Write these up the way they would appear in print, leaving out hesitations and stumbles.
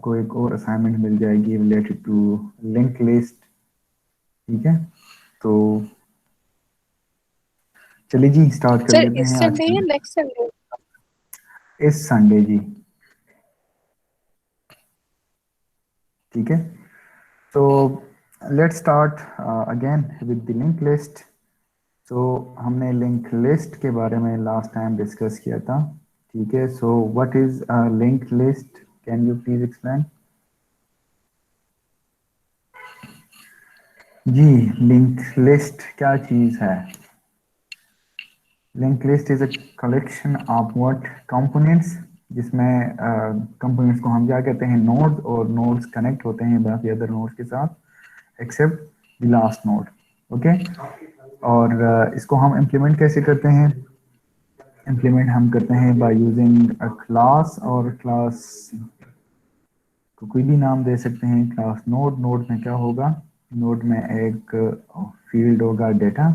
आपको एक और असाइनमेंट मिल जाएगी रिलेटेड टू लिंक लिस्ट। ठीक है, तो चलिए जी स्टार्ट कर सर लेते इस हैं आज संडे की। या नेक्स्ट संडे? इस संडे जी। ठीक है, तो let's start again with the link list. तो हमने लिंक लिस्ट के बारे में लास्ट टाइम डिस्कस किया था। ठीक है, so what is a link list, can you please explain? जी, लिंक लिस्ट क्या चीज है? Link list is a collection of what components, जिसमें कंपोनेंट्स को हम क्या कहते हैं, नोड्स, और नोड्स कनेक्ट होते हैं बाकी अदर नोड्स के साथ except the last node. Okay, और इसको हम इम्प्लीमेंट कैसे करते हैं? इम्प्लीमेंट हम करते हैं बाय यूजिंग अ क्लास, और क्लास को कोई भी नाम दे सकते हैं। क्लास नोड, नोड में क्या होगा? नोड में एक फील्ड होगा डेटा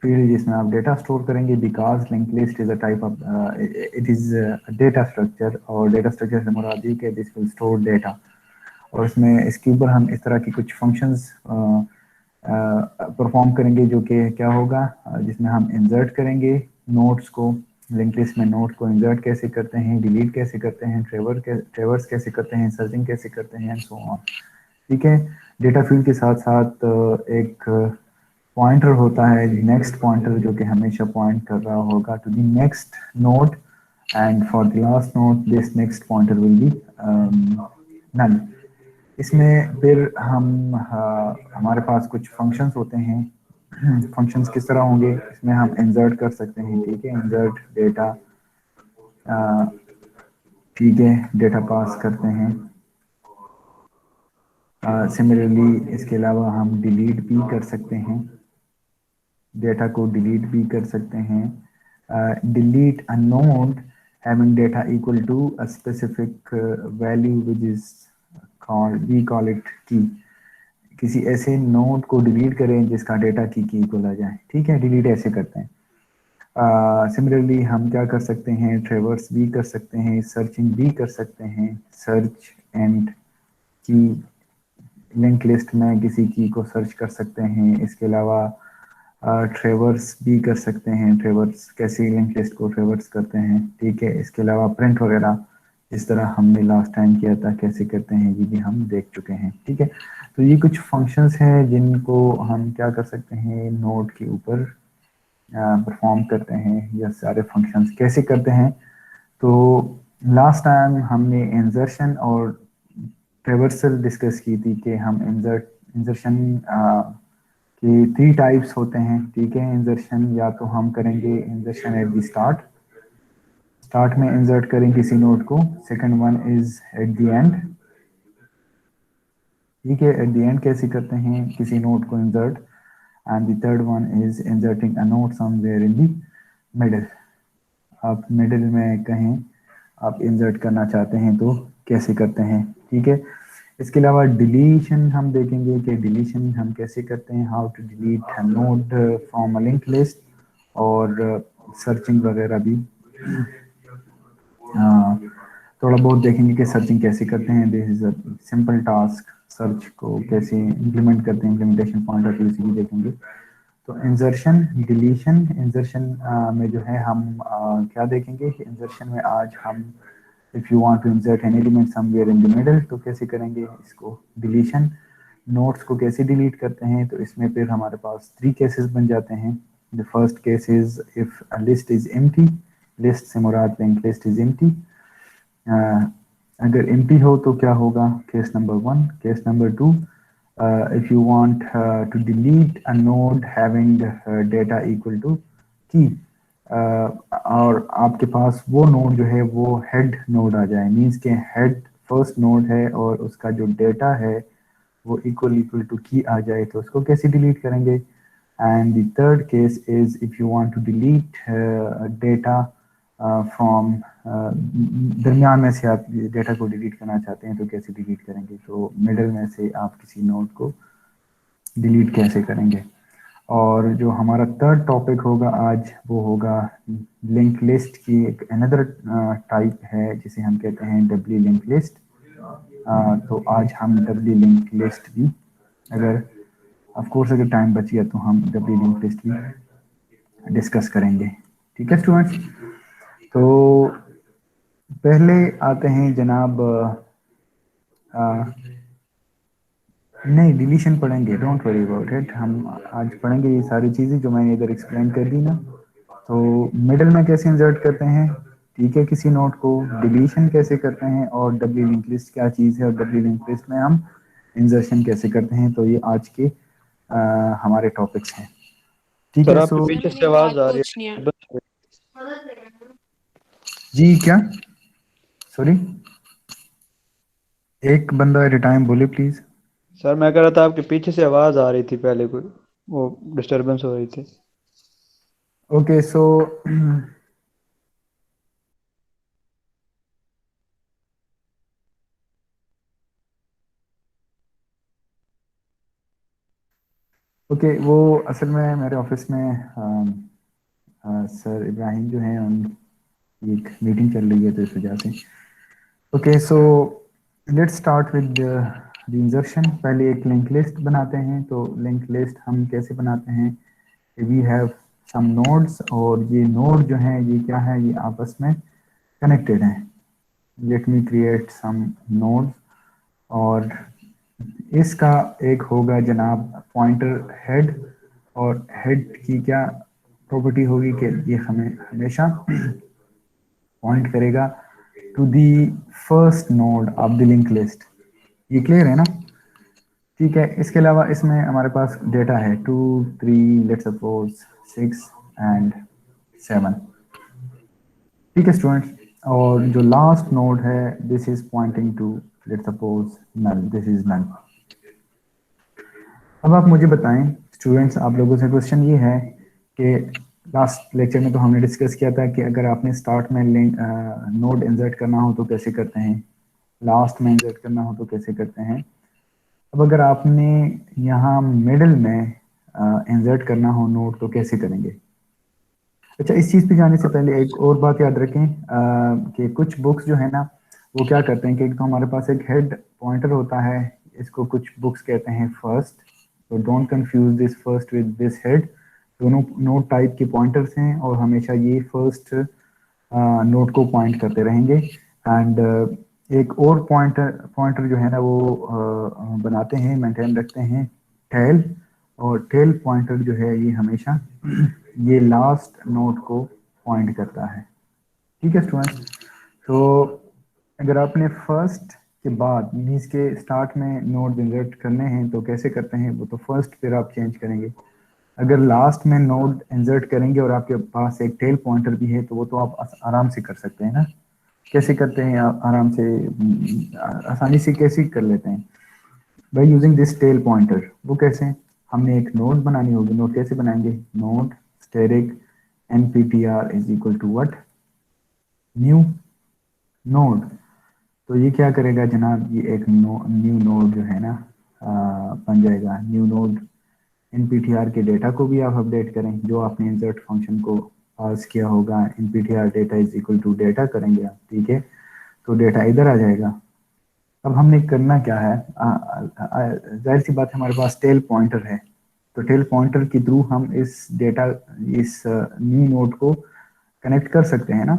फील्ड, जिसमें आप डेटा स्टोर करेंगे, because link list is a type of, it is data structure, और डेटा स्ट्रक्चर से मुराद ये कि दिस विल स्टोर डेटा। और इसमें इसके ऊपर हम इस तरह की कुछ फंक्शंस परफॉर्म करेंगे, जो कि क्या होगा, जिसमें हम इंसर्ट करेंगे नोड्स को। लिंक लिस्ट में नोड को इंसर्ट कैसे करते हैं, डिलीट कैसे करते हैं, ट्रेवर्स कैसे करते हैं, सर्चिंग कैसे करते हैं, एंड सो ऑन। ठीक है, डेटा फील्ड के साथ साथ एक पॉइंटर होता है, नेक्स्ट पॉइंटर, जो कि हमेशा पॉइंट कर रहा होगा to the next node, and for the last node this next pointer will be null. इसमें फिर हमारे पास कुछ फंक्शंस होते हैं। फंक्शंस किस तरह होंगे? इसमें हम इंसर्ट कर सकते हैं। ठीक है, इंसर्ट डेटा, ठीक है, डेटा पास करते हैं। सिमिलरली इसके अलावा हम डिलीट भी कर सकते हैं, डेटा को डिलीट भी कर सकते हैं। Delete a node having data equal to a specific value which is called, we call it key। किसी ऐसे नोड को डिलीट करें जिसका डेटा की इक्वल आ जाए। ठीक है, डिलीट ऐसे करते हैं। सिमिलरली हम क्या कर सकते हैं, ट्रेवर्स भी कर सकते हैं, सर्चिंग भी कर सकते हैं। सर्च एंड की, लिंक लिस्ट में किसी की को सर्च कर सकते हैं। इसके अलावा ट्रेवर्स भी कर सकते हैं। ट्रेवर्स कैसे लिंक लिस्ट को ट्रेवर्स करते हैं। ठीक है, इसके अलावा प्रिंट वगैरह, जिस तरह हमने लास्ट टाइम किया था कैसे करते हैं, ये भी हम देख चुके हैं। ठीक है, तो ये कुछ फंक्शंस हैं जिनको हम क्या कर सकते हैं, नोड के ऊपर परफॉर्म करते हैं। या सारे फंक्शंस कैसे करते हैं? तो लास्ट टाइम हमने इंसर्शन और ट्रेवर्सल डिस्कस की थी कि हम इंसर्शन कि 3 टाइप्स होते हैं। ठीक है, इंसर्शन या तो हम करेंगे इंसर्शन एट द स्टार्ट में इंसर्ट करें किसी नोड को। Second one is at the end. ठीक है, एट द एंड कैसे करते हैं किसी नोड को insert. And the third one is inserting a node somewhere in the middle. आप मिडिल में कहीं आप इंसर्ट करना चाहते हैं तो कैसे करते हैं। ठीक है, इसके अलावा डिलीशन हम देखेंगे कि डिलीशन हम कैसे करते हैं, how to delete a node from a link list, और सर्चिंग वगैरह भी थोड़ा बहुत देखेंगे कि सर्चिंग कैसे करते हैं। This is a simple task, search को कैसे इम्प्लीमेंट करते हैं, इम्प्लीमेंटेशन पॉइंट ऑफ व्यू से भी देखेंगे। तो इंसर्शन, डिलीशन, इंसर्शन में जो है हम क्या देखेंगे, इंसर्शन में आज हम if you want to insert an element somewhere in the middle तो कैसे करेंगे इसको। डिलीशन, नोट्स को कैसे डिलीट करते हैं, तो इसमें फिर हमारे पास 3 केसेस बन जाते हैं। The first case is if a list is empty, list से मुराद लिंक लिस्ट इज एम्प्टी। अगर एम्प्टी हो तो क्या होगा, case number 1। Case number 2, if you want to delete a node having data equal to key, और आपके पास वो node जो है वो हेड नोड आ जाए, मींस के हेड फर्स्ट नोड है और उसका जो डेटा है वो इक्वल टू की आ जाए, तो उसको कैसे डिलीट करेंगे। And the third case is if you want to delete data from, दरमियान में से आप डेटा को डिलीट करना चाहते हैं तो कैसे डिलीट करेंगे। तो मिडिल में से आप किसी नोड को डिलीट कैसे करेंगे। और जो हमारा थर्ड टॉपिक होगा आज वो होगा लिंक लिस्ट की एक अनदर टाइप है जिसे हम कहते हैं डब्ल्यू लिंक लिस्ट। तो आज हम डब्ल्यू लिंक लिस्ट भी, अगर ऑफ कोर्स अगर टाइम बच गया तो हम डब्ल्यू लिंक लिस्ट भी डिस्कस करेंगे। ठीक है स्टूडेंट्स, तो पहले आते हैं जनाब, नहीं डिलीशन पढ़ेंगे, डोंट वरी अबाउट इट, हम आज पढ़ेंगे ये सारी चीज़ें जो मैंने इधर एक्सप्लेन कर दी ना। तो मिडिल में कैसे इंसर्ट करते हैं, ठीक है, किसी नोट को डिलीशन कैसे करते हैं, और डब्ल्यू लिंक लिस्ट क्या चीज़ है, और डब्ल्यू लिंक लिस्ट में हम इंसर्शन कैसे करते हैं। तो ये आज के हमारे टॉपिक्स हैं। ठीक सर है, आपके सो पीछे से एक आवाज बात आ रही पूछनी है। है। जी क्या, सॉरी, एक बंदा एट ए टाइम बोले प्लीज। सर मैं कह रहा था आपके पीछे से आवाज आ रही थी पहले, कोई वो डिस्टरबेंस हो रही थी। ओके सो ओके, वो असल में मेरे ऑफिस में सर इब्राहिम जो हैं उन एक मीटिंग चल रही है तो इस वजह से। Okay so let's start with the इंजर्शन। पहले एक लिंक लिस्ट बनाते हैं। तो लिंक लिस्ट हम कैसे बनाते हैं, वी हैव सम नोड्स, और ये नोड जो हैं ये क्या है, ये आपस में कनेक्टेड हैं। Let me create some nodes, और इसका एक होगा जनाब पॉइंटर हेड, और हेड की क्या प्रॉपर्टी होगी कि ये हमें हमेशा पॉइंट करेगा to the first node of the link list. ये क्लियर है ना? ठीक है, इसके अलावा इसमें हमारे पास डेटा है 2 3 लेट्स सपोज 6 एंड 7। ठीक है स्टूडेंट्स, और जो लास्ट नोड है this is pointing to let's suppose null, this is null. अब आप मुझे बताएं स्टूडेंट्स, आप लोगों से क्वेश्चन ये है कि लास्ट लेक्चर में तो हमने डिस्कस किया था कि अगर आपने स्टार्ट में लिंक नोड इंसर्ट करना हो तो कैसे करते हैं, लास्ट में इंसर्ट करना हो तो कैसे करते हैं। अब अगर आपने यहाँ मिडिल में इंसर्ट करना हो नोड तो कैसे करेंगे। अच्छा, इस चीज़ पे जाने से पहले एक और बात याद रखें कि कुछ बुक्स जो है ना वो क्या करते हैं कि एक तो हमारे पास एक हेड पॉइंटर होता है, इसको कुछ बुक्स कहते हैं फर्स्ट। तो don't confuse this first with this head, दोनों नोट टाइप के पॉइंटर्स हैं और हमेशा ये फर्स्ट नोट को पॉइंट करते रहेंगे। एंड एक और पॉइंटर पॉइंटर जो है ना वो बनाते हैं, मेंटेन रखते हैं टेल, और टेल पॉइंटर जो है ये हमेशा ये लास्ट नोट को पॉइंट करता है। ठीक है स्टूडेंट्स, तो अगर आपने फर्स्ट के बाद मीन्स के स्टार्ट में नोट इंसर्ट करने हैं तो कैसे करते हैं, वो तो फर्स्ट फिर आप चेंज करेंगे। अगर लास्ट में नोड इंसर्ट करेंगे और आपके पास एक टेल पॉइंटर भी है तो वो तो आप आराम से कर सकते हैं ना। कैसे करते हैं आप आराम से, आसानी से कैसे कर लेते हैं by using this tail pointer. वो कैसे, हमने एक नोड बनानी होगी। नोड कैसे बनाएंगे, node asterisk nptr is equal to what, new node. तो ये क्या करेगा जनाब, ये एक न्यू नोड जो है ना बन जाएगा। न्यू नोड nptr के डेटा को भी आप अपडेट करें, जो आपने इंसर्ट फंक्शन को पास किया होगा nptr data is equal to data करेंगे आप, ठीक है, तो डेटा इधर आ जाएगा। अब हमने करना क्या है, जाहिर सी बात है हमारे पास टेल पॉइंटर है, तो टेल पॉइंटर के थ्रू हम इस डेटा, इस न्यू नोड को कनेक्ट कर सकते हैं ना।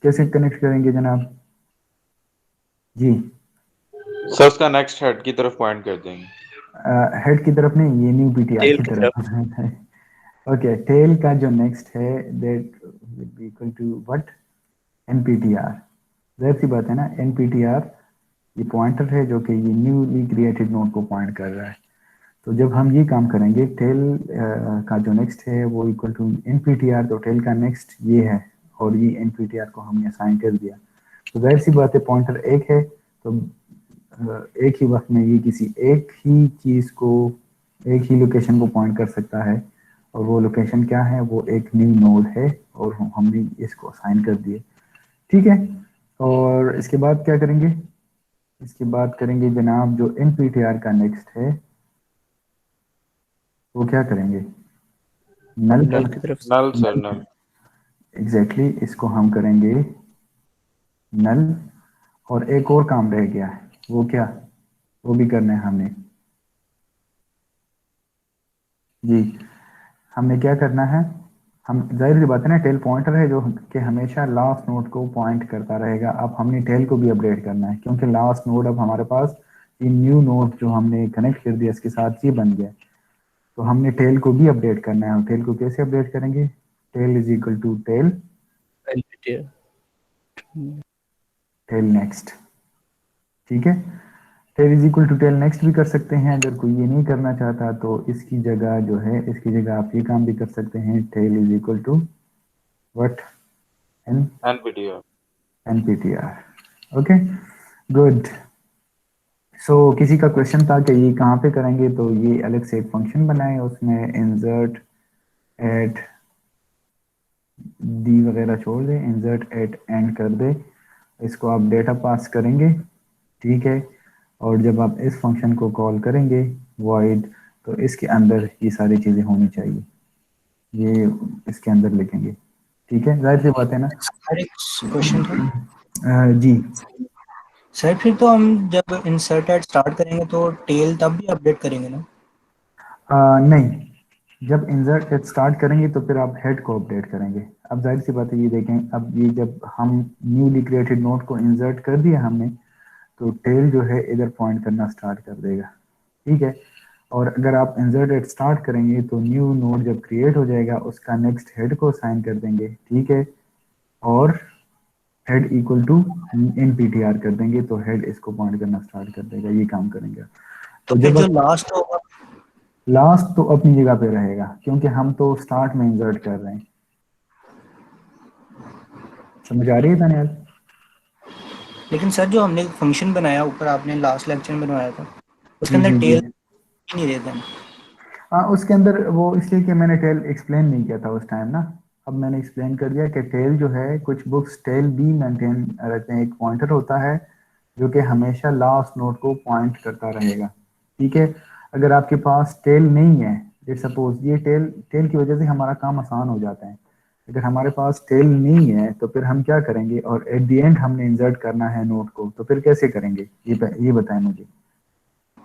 कैसे कनेक्ट करेंगे जनाब जी? सर उसका नेक्स्ट हेड की तरफ पॉइंट कर देंगे। हेड की तरफ नहीं, ये न्यू पीटीआर टेल की की तरफ। ओके, टेल का जो नेक्स्ट है that will be equal to what, nptr। जाहिर सी बात है ना, nptr ये पॉइंटर है जो कि ये न्यूली क्रिएटेड नोड को पॉइंट कर रहा है। तो जब हम ये काम करेंगे टेल का जो नेक्स्ट है वो इक्वल टू nptr, तो टेल का नेक्स्ट ये है और ये nptr को हमने असाइन कर दिया। तो जाहिर सी बात है पॉइंटर एक है, तो एक ही वक्त में ये किसी एक ही चीज़ को, एक ही लोकेशन को पॉइंट कर सकता है, और वो लोकेशन क्या है, वो एक न्यू नोड है और हमने इसको असाइन कर दिए। ठीक है, और इसके बाद क्या करेंगे, इसके बाद करेंगे जनाब जो nptr का नेक्स्ट है वो क्या करेंगे, नल का। नल की तरफ। नल सर, नल। एग्जैक्टली इसको हम करेंगे नल। और एक और काम रह गया है, वो क्या, वो भी करना है हमने। जी, हमने क्या करना है, हम जाहिर सी बात है ना, टेल पॉइंटर है जो कि हमेशा लास्ट नोड को पॉइंट करता रहेगा। अब हमने टेल को भी अपडेट करना है, क्योंकि लास्ट नोड अब हमारे पास ये न्यू नोड जो हमने कनेक्ट कर दिया इसके साथ ये बन गया। तो हमने टेल को भी अपडेट करना है, और टेल को कैसे अपडेट करेंगे, tail is equal to tail tail next. ठीक है, tail is equal to tail next भी कर सकते हैं। अगर कोई ये नहीं करना चाहता तो इसकी जगह जो है, इसकी जगह आप ये काम भी कर सकते हैं, tail is equal to what, n NPTR। NPTR। Okay, good. So किसी का क्वेश्चन था कि ये कहाँ पे करेंगे, तो ये अलग से एक फंक्शन बनाए, उसमें इंसर्ट एट डी वगैरह छोड़ दे, इंसर्ट एट एंड कर दे, इसको आप डेटा पास करेंगे। ठीक है, और जब आप इस फंक्शन को कॉल करेंगे void, तो इसके अंदर ये सारी चीज़ें होनी चाहिए, ये इसके अंदर लिखेंगे। ठीक है, जाहिर सी बात है ना। सर एक क्वेश्चन था जी सर, फिर तो हम जब इंसर्ट एट स्टार्ट करेंगे तो टेल तब भी अपडेट करेंगे ना? नहीं, जब इंसर्ट एट स्टार्ट करेंगे तो फिर आप हेड को अपडेट करेंगे। अब जाहिर सी बात है, ये देखें, अब ये जब हम न्यूली क्रिएटेड नोड को इंसर्ट कर दिया हमने, तो टेल जो है इधर पॉइंट करना स्टार्ट कर देगा। ठीक है, और अगर आप इंसर्ट एट स्टार्ट करेंगे तो न्यू नोड जब क्रिएट हो जाएगा उसका नेक्स्ट हेड को असाइन कर देंगे। ठीक है, और हेड इक्वल टू NPTR कर देंगे, तो हेड इसको पॉइंट करना स्टार्ट कर देगा, ये काम करेंगे। तो तो फिर जब जो लास्ट होगा लास्ट तो अपनी जगह पे रहेगा, क्योंकि हम तो स्टार्ट में इंसर्ट कर रहे हैं। समझ आ रही है दानियाल? लेकिन सर जो हमने फंक्शन बनाया ऊपर, आपने लास्ट लेक्चर में बनवाया था, उसके जी अंदर जी जी, टेल ही नहीं रहता है। हाँ उसके अंदर वो इसलिए कि मैंने टेल एक्सप्लेन नहीं किया था उस टाइम ना। अब मैंने एक्सप्लेन कर दिया कि टेल जो है, कुछ बुक्स टेल भी मेंटेन रखते हैं, एक पॉइंटर होता है जो कि हमेशा लास्ट नोड को पॉइंट करता रहेगा। ठीक है, अगर आपके पास टेल नहीं है, लेट सपोज ये टेल टेल की वजह से हमारा काम आसान हो जाता है। अगर हमारे पास टेल नहीं है तो फिर हम क्या करेंगे, और एट द एंड हमने इंसर्ट करना है नोड को, तो फिर कैसे करेंगे, ये बताएं मुझे।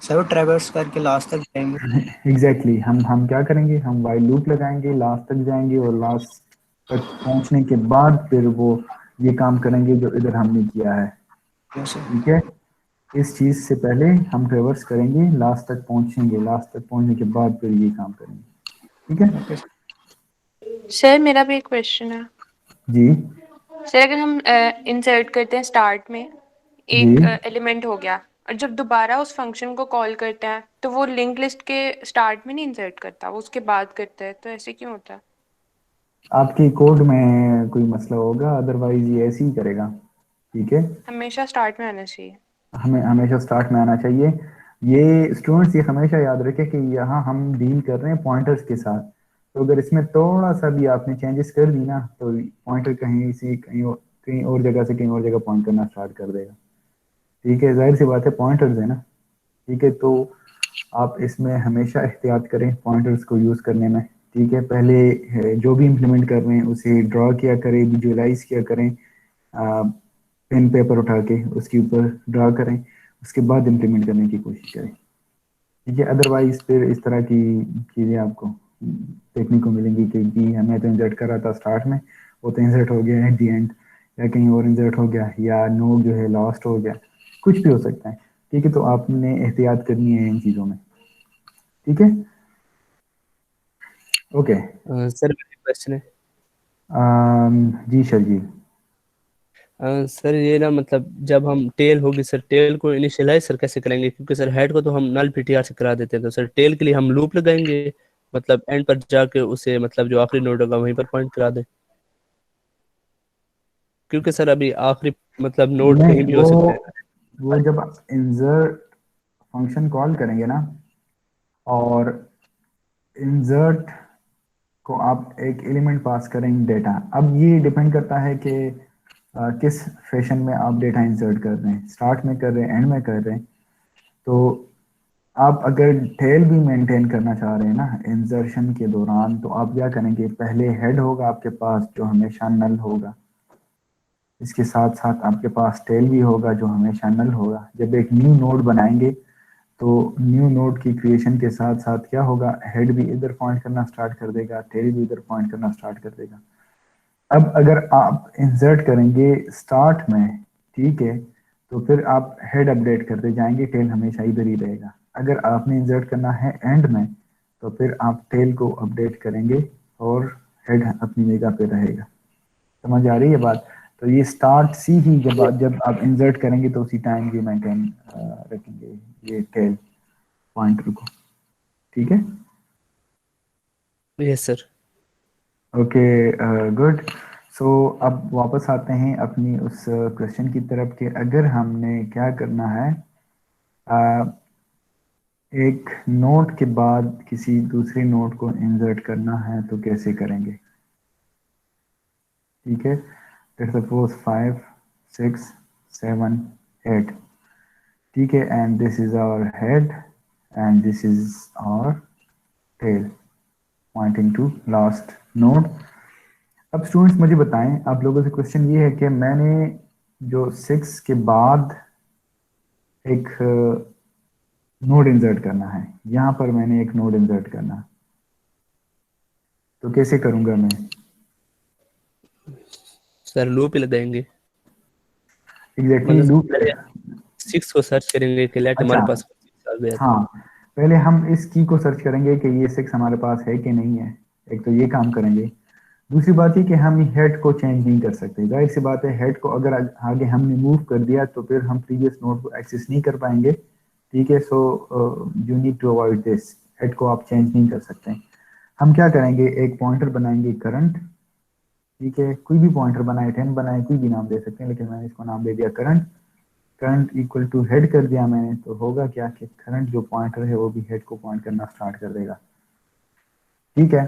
सर वो ट्रैवर्स करके लास्ट तक जाएंगे। एग्जैक्टली हम क्या करेंगे, हम वाइल लूप लगाएंगे, लास्ट तक जाएंगे, और लास्ट तक पहुंचने के बाद फिर वो ये काम करेंगे जो इधर हमने किया है। जैसे ठीक है, इस चीज से पहले हम ट्रेवर्स करेंगे, लास्ट तक पहुंचेंगे, लास्ट तक पहुंचने के बाद फिर ये काम करेंगे। ठीक है ओके सर मेरा भी एक क्वेश्चन है। जी सर अगर हम इंसर्ट करते हैं स्टार्ट में, जी, एक एलिमेंट हो गया, और जब दोबारा उस फंक्शन को कॉल करते हैं तो वो लिंक लिस्ट के स्टार्ट में नहीं इंसर्ट करता, वो उसके बाद करता है, तो ऐसे क्यों होता है? आपके कोड में कोई मसला होगा, अदरवाइज ये ऐसे ही करेगा। ठीक है, हमेशा स्टार्ट में आना चाहिए। हमें हमेशा स्टार्ट में आना चाहिए। ये स्टूडेंट्स ये हमेशा याद रखें कि यहाँ हम डील कर रहे हैं पॉइंटर्स के साथ, तो अगर इसमें थोड़ा सा भी आपने चेंजेस कर दी ना, तो पॉइंटर कहीं और जगह से कहीं और जगह पॉइंट करना स्टार्ट कर देगा। ठीक है, जाहिर सी बात है, पॉइंटर्स है ना। ठीक है, तो आप इसमें हमेशा एहतियात करें पॉइंटर्स को यूज़ करने में। ठीक है, पहले जो भी इम्प्लीमेंट कर रहे हैं उसे ड्रॉ किया करें, विजुअलाइज किया करें, पेन पेपर उठा के उसके ऊपर ड्रा करें, उसके बाद इम्प्लीमेंट करने की कोशिश करें। ठीक है, अदरवाइज फिर इस तरह की चीज़ें आपको देखने को मिलेंगी कि जी हमें तो इंसर्ट कर रहा था स्टार्ट में, वो तो इंसर्ट हो गया एट दी एंड, या कहीं और इंसर्ट हो गया, या नोड जो है लॉस्ट हो गया, कुछ भी हो सकता है। ठीक है, तो आपने एहतियात करनी है इन चीज़ों में। ठीक है, ओके। सर मेरा क्वेश्चन है। जी सर जी। सर ये ना मतलब जब हम टेल होगी सर, टेल को इनिशियलाइज सर कैसे करेंगे, क्योंकि सर हेड को तो हम नल पीटीआर से करा देते हैं, तो सर टेल के लिए हम लूप लगाएंगे, मतलब एंड पर जाके उसे मतलब जो आखिरी नोड होगा वहीं पर पॉइंट करा दें, क्योंकि सर अभी आखिरी मतलब नोड कहीं नहीं, भी हो सकता है। वो जब इंसर्ट फंक्शन कॉल करेंगे ना, और इंसर्ट को आप एक एलिमेंट पास करेंगे डेटा, अब ये डिपेंड करता है कि किस फैशन में आप डेटा इंसर्ट कर रहे हैं, स्टार्ट में कर रहे हैं, एंड में कर रहे हैं। तो आप अगर टेल भी मेंटेन करना चाह रहे हैं ना इंसर्शन के दौरान, तो आप क्या करेंगे, पहले हेड होगा आपके पास जो हमेशा नल होगा। इसके साथ साथ आपके पास टेल भी होगा जो हमेशा नल होगा। जब एक न्यू नोड बनाएंगे तो न्यू नोड की क्रिएशन के साथ साथ क्या होगा, हेड भी इधर पॉइंट करना स्टार्ट कर देगा, टेल भी इधर पॉइंट करना स्टार्ट कर देगा। अब अगर आप इंसर्ट करेंगे स्टार्ट में, ठीक है, तो फिर आप हेड अपडेट करते जाएंगे, टेल हमेशा इधर ही रहेगा। अगर आपने इंसर्ट करना है एंड में तो फिर आप टेल को अपडेट करेंगे और हेड अपनी जगह पे रहेगा। समझ आ रही है बात? तो ये स्टार्ट सी ही जब आप इंसर्ट करेंगे तो उसी टाइम ये मेंटेन रखेंगे ये टेल पॉइंटर को, ठीक है? Yes sir. Okay, good. So अब वापस आते हैं अपनी उस क्वेश्चन की तरफ कि अगर हमने क्या करना है, एक नोट के बाद किसी दूसरे नोट को इंसर्ट करना है तो कैसे करेंगे, ठीक है? लेट्स सपोज 5 6 7 8, ठीक है, and this is our head and this is our tail pointing to last node. अब स्टूडेंट्स मुझे बताएं, आप लोगों से क्वेश्चन ये है कि मैंने जो 6 के बाद एक नोड इंसर्ट करना है, यहाँ पर मैंने एक नोड इंसर्ट करना है, तो कैसे करूंगा मैं? सर लूप ही लगाएंगे, एग्जैक्टली मतलब लूप। पहले 6 को सर्च करेंगे कि लेट हमारे अच्छा, पास 6 आ गया था। हाँ, पहले हम इस की को सर्च करेंगे कि ये 6 हमारे पास है कि नहीं है, एक तो ये काम करेंगे। दूसरी बात ये कि हम हेड को चेंज नहीं कर सकते, जाहिर सी बात है, हेड को अगर आगे हमने मूव कर दिया तो फिर हम प्रीवियस नोड को एक्सेस नहीं कर पाएंगे, ठीक है? So you need to avoid this, head को आप चेंज नहीं कर सकते। हम क्या करेंगे, एक पॉइंटर बनाएंगे करंट, ठीक है, कोई भी पॉइंटर बनाए, 10 बनाए, कोई भी नाम दे सकते हैं, लेकिन मैंने इसको नाम दे दिया current. Current equal to head कर दिया मैंने, तो होगा क्या कि करंट जो पॉइंटर है वो भी हेड को पॉइंट करना स्टार्ट कर देगा, ठीक है?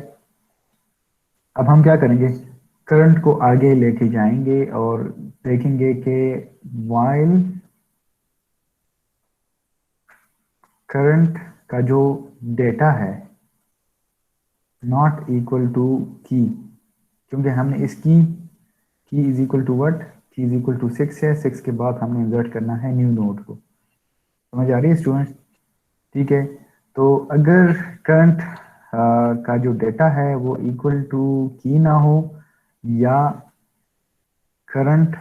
अब हम क्या करेंगे, करंट को आगे लेके जाएंगे और देखेंगे कि वाइल करंट का जो डेटा है नॉट इक्वल टू की, क्योंकि हमने इस की इज इक्वल टू व्हाट, की इज इक्वल टू 6 है, 6 के बाद हमने इंसर्ट करना है न्यू नोड को। समझ आ रही है स्टूडेंट्स? ठीक है, तो अगर करंट का जो डेटा है वो इक्वल टू की ना हो या current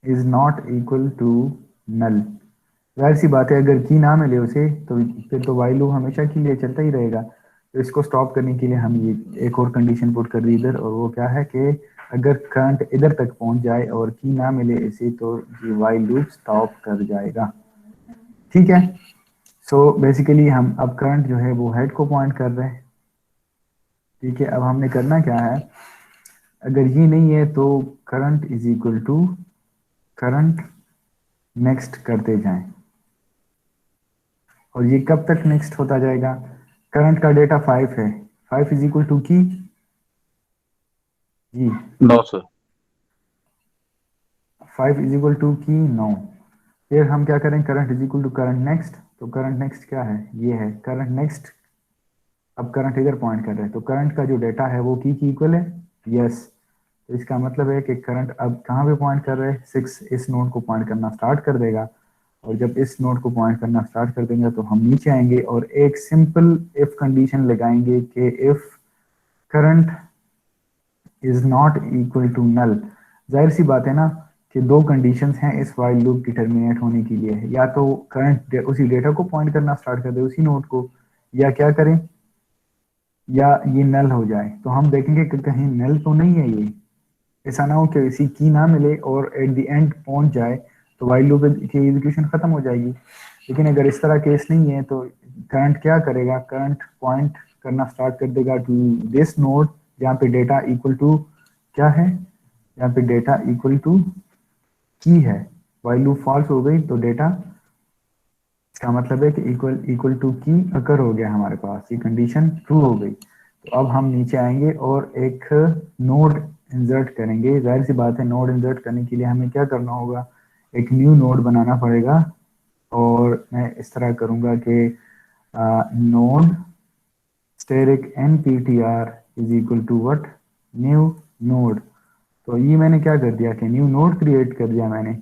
is not equal to null, जाहिर सी बात है अगर की ना मिले उसे तो फिर तो वाइल लूप हमेशा के लिए चलता ही रहेगा। तो इसको स्टॉप करने के लिए हम ये एक और कंडीशन पुट कर दी इधर, और वो क्या है कि अगर करंट इधर तक पहुंच जाए और की ना मिले इसे तो ये वाइल लूप स्टॉप कर जाएगा, ठीक है? सो बेसिकली हम अब करंट जो है वो हेड को पॉइंट कर रहे हैं, ठीक है? अब हमने करना क्या है, अगर ये नहीं है तो current is equal to current next करते जाएं, और ये कब तक नेक्स्ट होता जाएगा? करंट का डेटा 5 है, 5 इज इक्वल टू की जी, no sir, 5 is equal to key 9। फिर हम क्या करें, current is equal to current next, तो करंट नेक्स्ट क्या है, ये है करंट नेक्स्ट। अब करंट इधर पॉइंट कर रहे हैं तो करंट का जो डेटा है वो की इक्वल है, यस। तो इसका मतलब है कि करंट अब कहाँ पे पॉइंट कर रहे हैं, 6 इस नोड को पॉइंट करना स्टार्ट कर देगा, और जब इस नोड को पॉइंट करना स्टार्ट कर देंगे तो हम नीचे आएंगे और एक सिंपल इफ कंडीशन लगाएंगे कि if current is not equal to null. जाहिर सी बात है ना कि दो कंडीशंस हैं इस वाइल लूप की टर्मिनेट होने के लिए, या तो करंट उसी डेटा को पॉइंट करना स्टार्ट कर दे उसी नोड को, या क्या करें, या ये नल हो जाए। तो हम देखेंगे कि कहीं नल तो नहीं है ये, ऐसा ना हो कि इसी की ना मिले और एट द एंड पहुंच जाए तो वाइल लूप की एग्जीक्यूशन खत्म हो जाएगी। लेकिन अगर इस तरह केस नहीं है तो करंट क्या करेगा, करंट पॉइंट करना स्टार्ट कर देगा टू दिस नोड जहाँ पे डेटा इक्वल टू क्या है, जहाँ पे डेटा इक्वल टू की है। वाइल लूप फॉल्स हो गई तो डेटा, इसका मतलब है कि इक्वल टू की अकर हो गया हमारे पास, ये कंडीशन ट्रू हो गई। तो अब हम नीचे आएंगे और एक नोड इंसर्ट करेंगे। जाहिर सी बात है नोड इंसर्ट करने के लिए हमें क्या करना होगा, एक न्यू नोड बनाना पड़ेगा, और मैं इस तरह करूंगा कि node asterisk nptr is equal to what, new node. तो ये मैंने क्या कर दिया कि न्यू नोड क्रिएट कर दिया मैंने,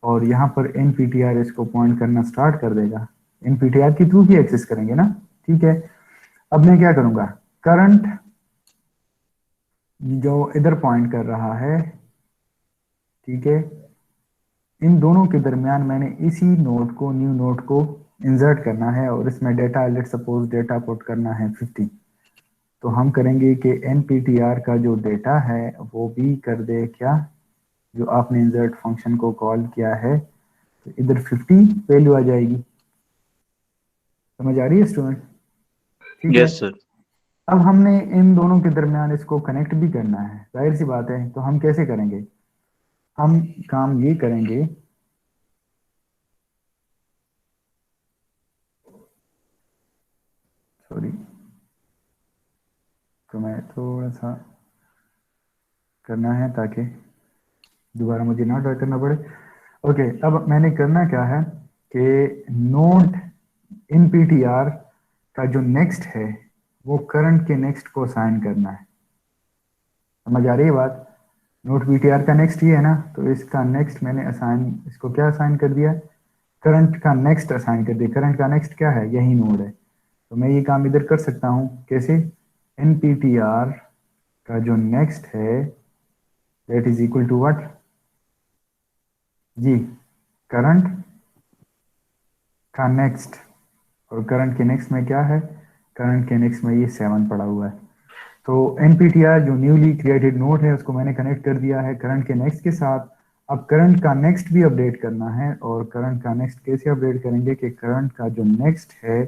और यहाँ पर nptr इसको पॉइंट करना स्टार्ट कर देगा। nptr के थ्रू ही एक्सेस करेंगे ना, ठीक है। अब मैं क्या करूँगा, करंट जो इधर पॉइंट कर रहा है, ठीक है, इन दोनों के दरमियान मैंने इसी नोड को, न्यू नोड को इंसर्ट करना है और इसमें data, let suppose data put करना है 50। तो हम करेंगे कि nptr का जो डेटा है वो भी कर दे क्या, जो आपने इंसर्ट फंक्शन को कॉल किया है, तो इधर 50 वैल्यू आ जाएगी। समझ आ रही है स्टूडेंट? ठीक है। Yes sir. अब हमने इन दोनों के दरमियान इसको कनेक्ट भी करना है, जाहिर सी बात है। तो हम कैसे करेंगे, हम काम ये करेंगे, सॉरी, तो मैं थोड़ा सा करना है ताकि दोबारा मुझे ना ट्राई करना पड़े। ओके, अब मैंने करना क्या है कि नोड nptr का जो नेक्स्ट है वो करंट के नेक्स्ट को असाइन करना है। समझ आ रही है बात? नोड ptr का नेक्स्ट ये है ना, तो इसका नेक्स्ट मैंने असाइन, इसको क्या असाइन कर दिया, करंट का नेक्स्ट असाइन कर दिया। करंट का नेक्स्ट क्या है, यही नोड है। तो मैं ये काम इधर कर सकता हूँ, कैसे, nptr का जो नेक्स्ट है that is equal to what जी, करंट का नेक्स्ट, और करंट के नेक्स्ट में क्या है, करंट के नेक्स्ट में ये 7 पड़ा हुआ है। तो nptr जो न्यूली क्रिएटेड नोड है उसको मैंने कनेक्ट कर दिया है करंट के नेक्स्ट के साथ। अब करंट का नेक्स्ट भी अपडेट करना है, और करंट का नेक्स्ट कैसे अपडेट करेंगे कि करंट का जो नेक्स्ट है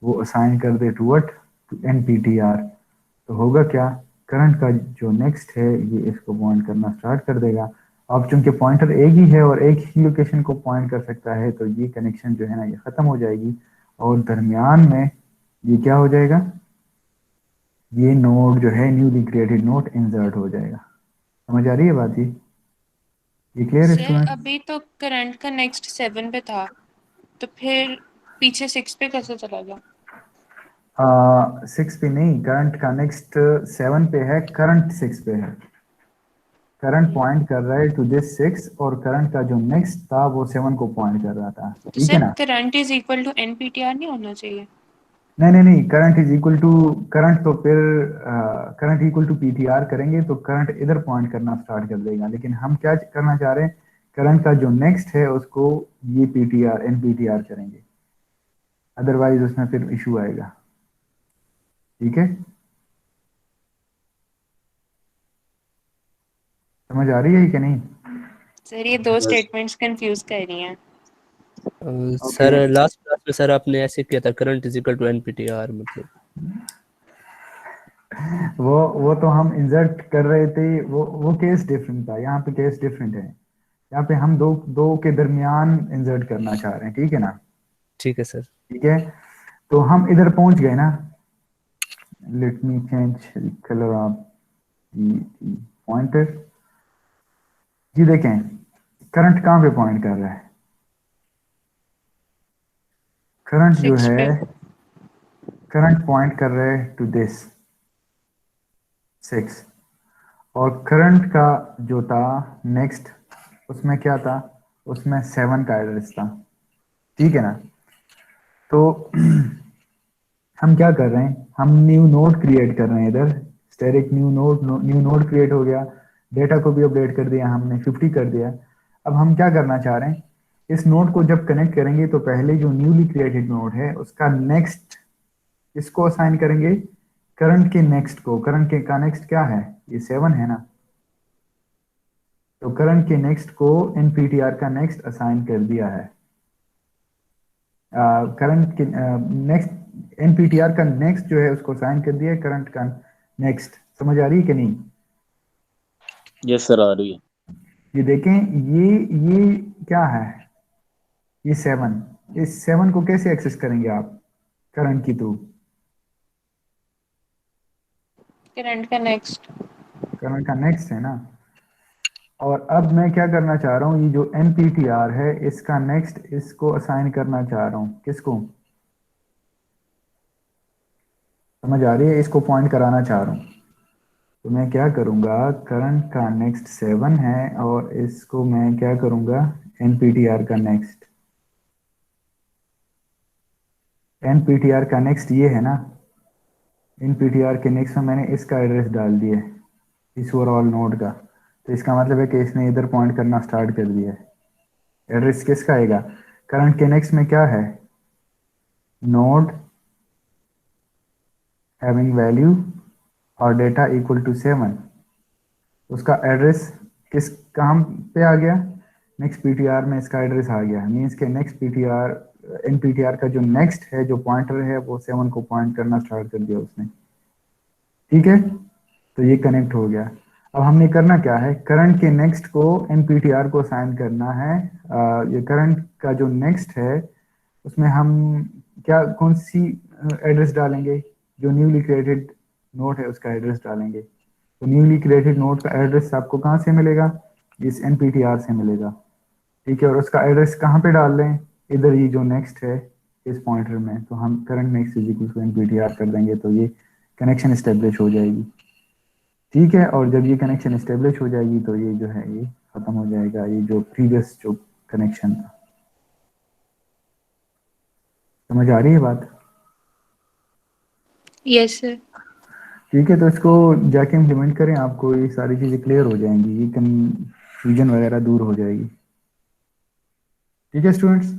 वो असाइन कर दे टू व्हाट, टू nptr। तो होगा क्या, करंट का जो नेक्स्ट है ये इसको पॉइंट करना स्टार्ट कर देगा। अब चूंकि पॉइंटर एक ही है और एक ही लोकेशन को पॉइंट कर सकता है, तो ये कनेक्शन जो है ना ये ख़त्म हो जाएगी, और दरमियान में ये क्या हो जाएगा, ये नोड जो है न्यूली क्रिएटेड नोड इंसर्ट हो जाएगा। समझ आ रही है बात? ये क्लियर है सर स्टूडेंट? अभी तो करंट का नेक्स्ट 7 पे था, तो फिर पीछे 6 पे कैसे चला गया? 6 पे नहीं, करंट का नेक्स्ट 7 पे है, करंट 6 पे है। करंट पॉइंट कर रहा है टू दिस 6, और करंट का जो नेक्स्ट था वो 7 को पॉइंट कर रहा था, तो ठीक है सर ना? Current is equal to nptr नहीं होना चाहिए? नहीं नहीं नहीं, current is equal to current, तो फिर करंट इक्वल टू ptr करेंगे तो करंट इधर पॉइंट करना स्टार्ट कर देगा। लेकिन हम क्या करना चाह रहे हैं, करंट का जो नेक्स्ट है उसको ये ptr nptr करेंगे, अदरवाइज उसमें फिर इशू आएगा। ठीक है, समझ आ रही है कि नहीं? सर ये दो स्टेटमेंट्स कंफ्यूज कर रही हैं। सर लास्ट क्लास में सर आपने ऐसे किया था, current is equal to nptr, मतलब वो तो हम इंसर्ट कर रहे थे, वो केस डिफरेंट था। यहाँ पे केस डिफरेंट है, यहाँ पे हम दो के दरमियान इंसर्ट करना चाह रहे हैं, ठीक है ना? ठीक है सर। ठीक है, तो हम इधर पहुंच गए ना। Let me change colour of pointer. जी देखें, करंट कहाँ पे पॉइंट कर रहा है, करंट जो 6 है, पे। करंट पॉइंट कर रहा है टू दिस 6, और करंट का जो था नेक्स्ट, उसमें क्या था, उसमें 7 का एड्रेस था, ठीक है ना? तो हम क्या कर रहे हैं, हम न्यू नोड क्रिएट कर रहे हैं इधर, स्टैटिक न्यू नोड क्रिएट हो गया, डेटा को भी अपडेट कर दिया हमने, 50 कर दिया। अब हम क्या करना चाह रहे हैं, इस नोड को जब कनेक्ट करेंगे तो पहले जो न्यूली क्रिएटेड नोड है उसका नेक्स्ट इसको असाइन करेंगे करंट के नेक्स्ट को। करंट के का नेक्स्ट क्या है, ये 7 है ना, तो करंट के नेक्स्ट को nptr का नेक्स्ट असाइन कर दिया है। करंट के नेक्स्ट nptr का नेक्स्ट जो है उसको असाइन कर दिया है करंट का नेक्स्ट। समझ आ रही है कि नहीं? यस सर, आ रही है। ये देखें, ये क्या है, ये 7, इस 7 को कैसे एक्सेस करेंगे आप करंट की थ्रू? करंट का नेक्स्ट। करंट का नेक्स्ट है ना, और अब मैं क्या करना चाह रहा हूँ, ये जो nptr है इसका नेक्स्ट इसको असाइन करना चाह रहा हूँ, किसको? समझ आ रही है? इसको पॉइंट कराना चाह रहा हूँ। तो मैं क्या करूँगा, करंट का नेक्स्ट 7 है और इसको मैं क्या करूँगा, NPTR का नेक्स्ट, NPTR का नेक्स्ट ये है ना, NPTR के नेक्स्ट में मैंने इसका एड्रेस डाल दिया है, इस ओवरऑल नोड का। तो इसका मतलब है कि इसने इधर पॉइंट करना स्टार्ट कर दिया है। एड्रेस किसका आएगा, करंट के नेक्स्ट में क्या है, नोड हैविंग वैल्यू और डेटा इक्वल टू 7, उसका एड्रेस किस काम पे आ गया, नेक्स्ट PTR में इसका एड्रेस आ गया। मीन्स के नेक्स्ट PTR NPTR का जो नेक्स्ट है, जो पॉइंटर है, वो 7 को पॉइंट करना स्टार्ट कर दिया उसने। ठीक है, तो ये कनेक्ट हो गया। अब हमने करना क्या है, करंट के नेक्स्ट को NPTR को असाइन करना है। ये करंट का जो नेक्स्ट है उसमें हम क्या, कौन सी एड्रेस डालेंगे, जो न्यूली क्रिएटेड नोड है उसका एड्रेस डालेंगे। तो न्यूली क्रिएटेड नोड का एड्रेस आपको कहाँ से मिलेगा, इस NPTR से मिलेगा। ठीक है, और उसका एड्रेस कहाँ पे डाल लें, इधर ये जो नेक्स्ट है इस पॉइंटर में। तो हम current next is equal to NPTR कर देंगे, तो ये कनेक्शन इस्टेब्लिश हो जाएगी। ठीक है, और जब ये कनेक्शन इस्टेब्लिश हो जाएगी तो ये जो है ये खत्म हो जाएगा, ये जो प्रीवियस जो कनेक्शन था। समझ आ रही है बात? Yes sir. ठीक है, तो इसको जाके इम्प्लीमेंट करें, आपको ये सारी चीज़ें क्लियर हो जाएंगी, ये कंफ्यूजन वगैरह दूर हो जाएगी। ठीक है students?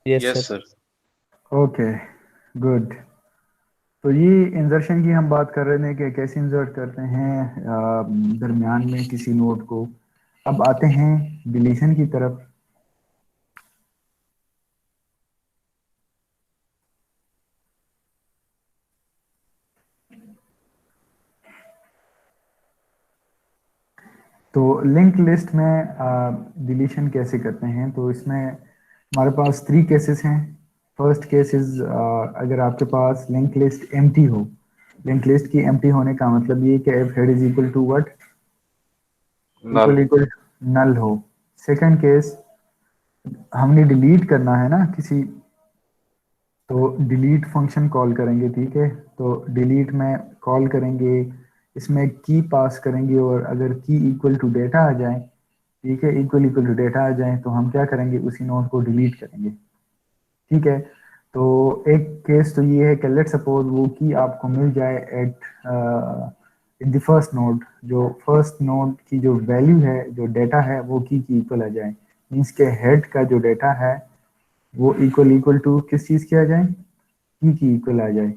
Yes yes sir. Sir. Okay good. तो ये इंसर्शन की हम बात कर रहे थे कि कैसे इंसर्ट करते हैं दरमियान में किसी नोड को। अब आते हैं डिलीशन की तरफ। तो लिंक लिस्ट में डिलीशन कैसे करते हैं, तो इसमें हमारे पास 3 केसेस हैं। फर्स्ट केस इज अगर आपके पास लिंक लिस्ट एम्प्टी हो, लिंक लिस्ट की एम्प्टी होने का मतलब ये कि if head is equal to what, equal null हो। सेकंड केस, हमने डिलीट करना है ना किसी, तो डिलीट फंक्शन कॉल करेंगे। ठीक है, तो डिलीट में कॉल करेंगे, इसमें की पास करेंगे, और अगर की इक्वल टू डेटा आ जाए, ठीक है, इक्वल टू डेटा आ जाए, तो हम क्या करेंगे, उसी नोड को डिलीट करेंगे। ठीक है, तो एक केस तो ये है कि लेट सपोज वो की आपको मिल जाए at in the first node, जो फर्स्ट नोड की जो वैल्यू है, जो डेटा है, वो की इक्वल आ जाए। मीन्स के हेड का जो डेटा है वो इक्वल टू किस चीज़ की आ जाए, की इक्वल आ जाए।